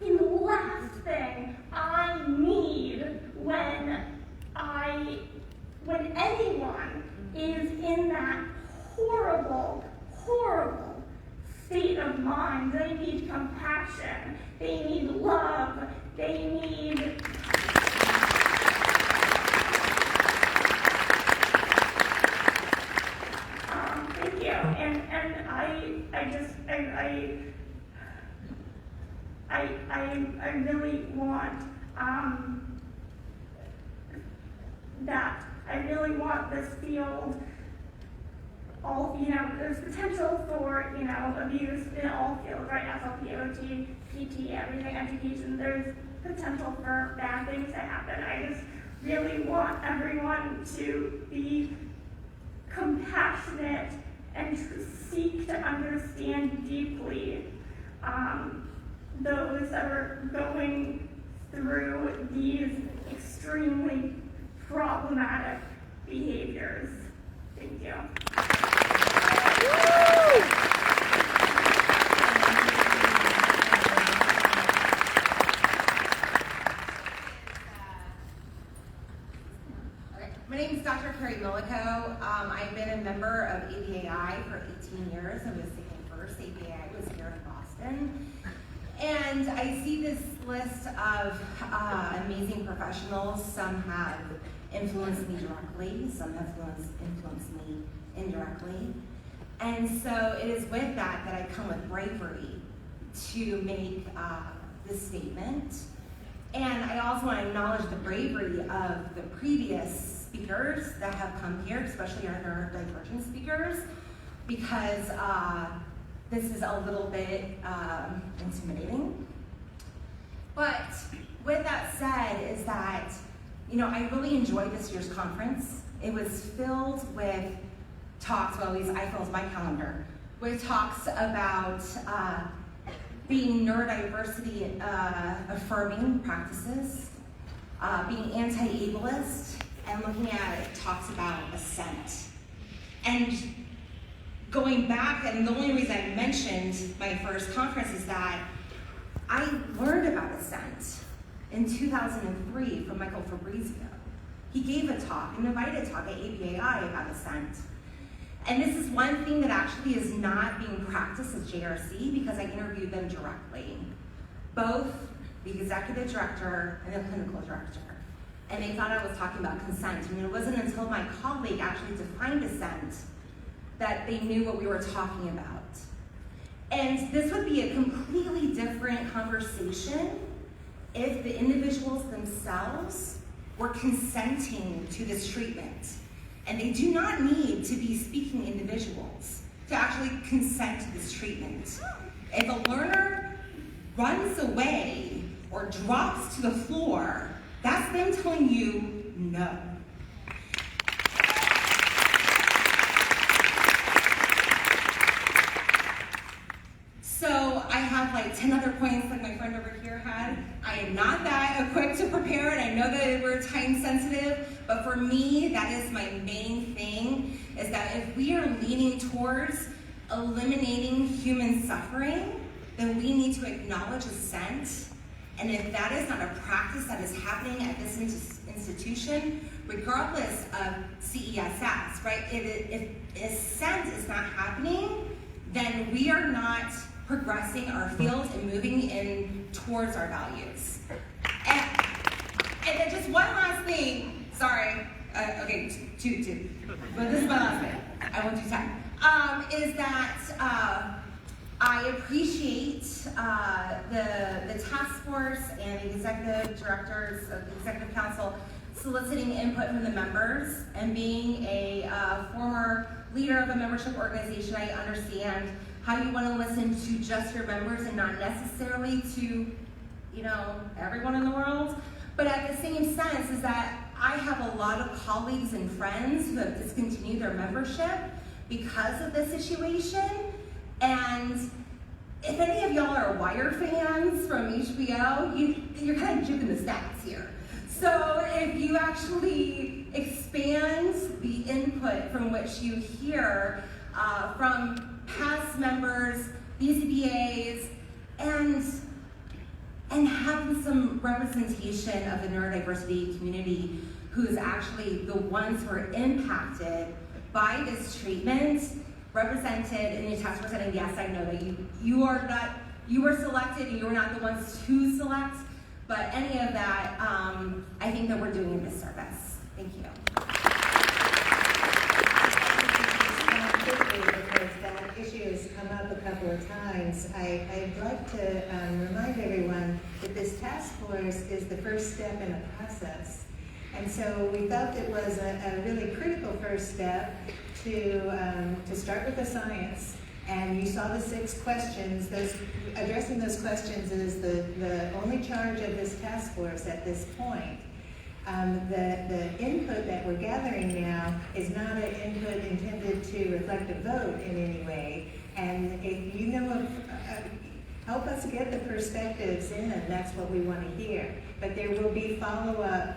last thing I need when anyone is in that horrible, horrible state of mind. They need compassion, they need love, they need thank you. And I really want that. I really want this field, there's potential for, abuse in all fields, right? SLP, OT, PT, everything, education. There's potential for bad things to happen. I just really want everyone to be compassionate and to seek to understand deeply those that are going through these extremely problematic behaviors. Thank you. My name is Dr. Carrie Millico. I've been a member of ABAI for 18 years. I was thinking first, ABAI was here in Boston. And I see this list of amazing professionals. Some have influenced me directly, some have influenced me indirectly. And so it is with that I come with bravery to make this statement. And I also want to acknowledge the bravery of the previous speakers that have come here, especially our neurodivergent speakers, because this is a little bit intimidating. But with that said, is that, I really enjoyed this year's conference. It was filled with talks, well, at least I filled my calendar, with talks about being neurodiversity affirming practices, being anti-ableist, and looking at talks about assent. And going back, and the only reason I mentioned my first conference is that I learned about assent in 2003 from Michael Fabrizio. He gave a talk, an invited talk at ABAI about assent. And this is one thing that actually is not being practiced at JRC because I interviewed them directly, both the executive director and the clinical director. And they thought I was talking about consent. And it wasn't until my colleague actually defined assent that they knew what we were talking about. And this would be a completely different conversation if the individuals themselves were consenting to this treatment. And they do not need to be speaking individuals to actually consent to this treatment. If a learner runs away or drops to the floor, that's them telling you no. So I have like 10 other points like my friend over here had. I am not that equipped to prepare, and I know that we're time sensitive, but for me, that is my main thing, is that if we are leaning towards eliminating human suffering, then we need to acknowledge assent. And if that is not a practice that is happening at this institution, regardless of CESS, right? If assent is not happening, then we are not progressing our field and moving in towards our values. And then just one last thing, sorry, okay, two, but this is my last thing, I won't do time, is that I appreciate the task force and the executive directors of the executive council soliciting input from the members, and being a former leader of a membership organization, I understand how you want to listen to just your members and not necessarily to, everyone in the world. But at the same sense is that I have a lot of colleagues and friends who have discontinued their membership because of this situation. And if any of y'all are Wire fans from HBO, you're kind of juking the stats here. So if you actually expand the input from which you hear from past members, BCBAs, and having some representation of the neurodiversity community who's actually the ones who are impacted by this treatment, represented in the task force. And yes, I know that you were selected and you were not the ones to select, but any of that, I think that we're doing a disservice. Thank you. Because that issue has come up a couple of times, I'd like to remind everyone that this task force is the first step in a process. And so we felt it was a really critical first step to start with the science. And you saw the 6 questions. Addressing those questions is the only charge of this task force at this point. The input that we're gathering now is not an input intended to reflect a vote in any way. And if you know of, help us get the perspectives in, and that's what we want to hear. But there will be follow-up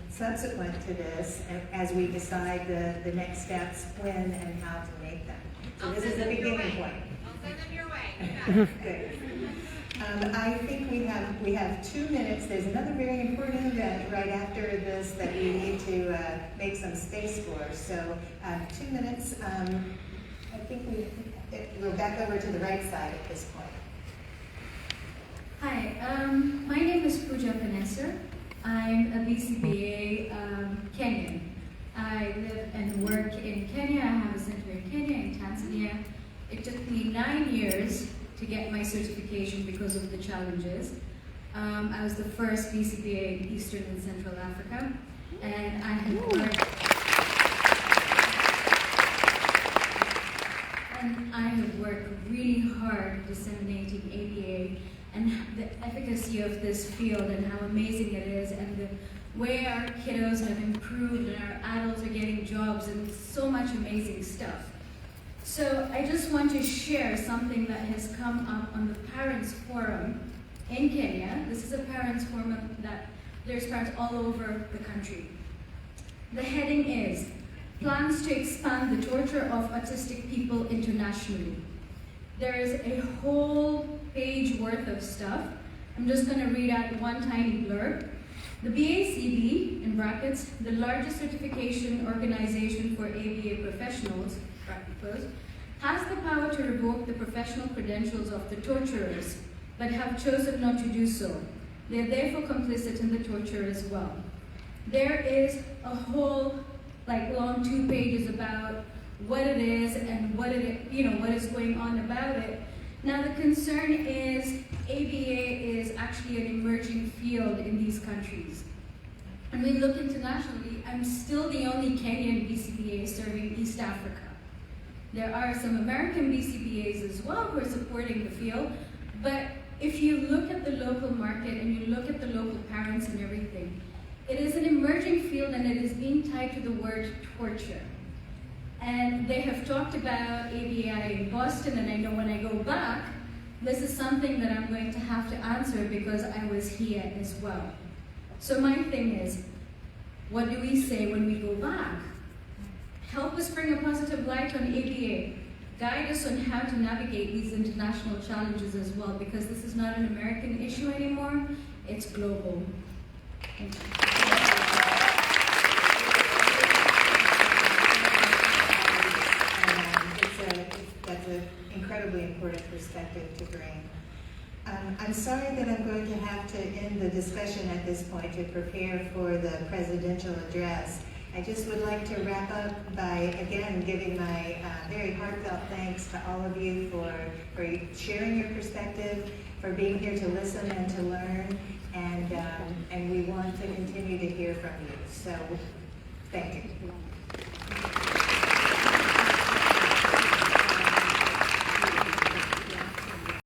subsequent to this as we decide the next steps, when and how to make them. So this is the beginning point. I'll send them your way. Good. I think we have 2 minutes. There's another very important event right after this that we need to make some space for. So 2 minutes. I think we're back over to the right side at this point. Hi, my name is Pooja Panesar. I'm a BCBA Kenyan. I live and work in Kenya. I have a center in Kenya and Tanzania. It took me 9 years to get my certification because of the challenges. I was the first BCBA in Eastern and Central Africa, and I have worked really hard disseminating ABA and the efficacy of this field and how amazing it is, and the way our kiddos have improved and our adults are getting jobs and so much amazing stuff. So I just want to share something that has come up on the Parents Forum in Kenya. This is a Parents Forum that there's parents all over the country. The heading is, Plans to Expand the Torture of Autistic People Internationally. There is a whole page worth of stuff. I'm just going to read out one tiny blurb. The BACB, in brackets, the largest certification organization for ABA professionals, has the power to revoke the professional credentials of the torturers, but have chosen not to do so. They are therefore complicit in the torture as well. There is a whole, long 2 pages about what it is and what is going on about it. Now the concern is ABA is actually an emerging field in these countries. And we look internationally, I'm still the only Kenyan BCBA serving East Africa. There are some American BCBAs as well who are supporting the field, but if you look at the local market and you look at the local parents and everything, it is an emerging field and it is being tied to the word torture. And they have talked about ABAI in Boston, and I know when I go back, this is something that I'm going to have to answer because I was here as well. So my thing is, what do we say when we go back? Help us bring a positive light on ABA. Guide us on how to navigate these international challenges as well, because this is not an American issue anymore, it's global. Thank you. That's an incredibly important perspective to bring. I'm sorry that I'm going to have to end the discussion at this point to prepare for the presidential address. I just would like to wrap up by, again, giving my very heartfelt thanks to all of you for sharing your perspective, for being here to listen and to learn, and we want to continue to hear from you. So, thank you.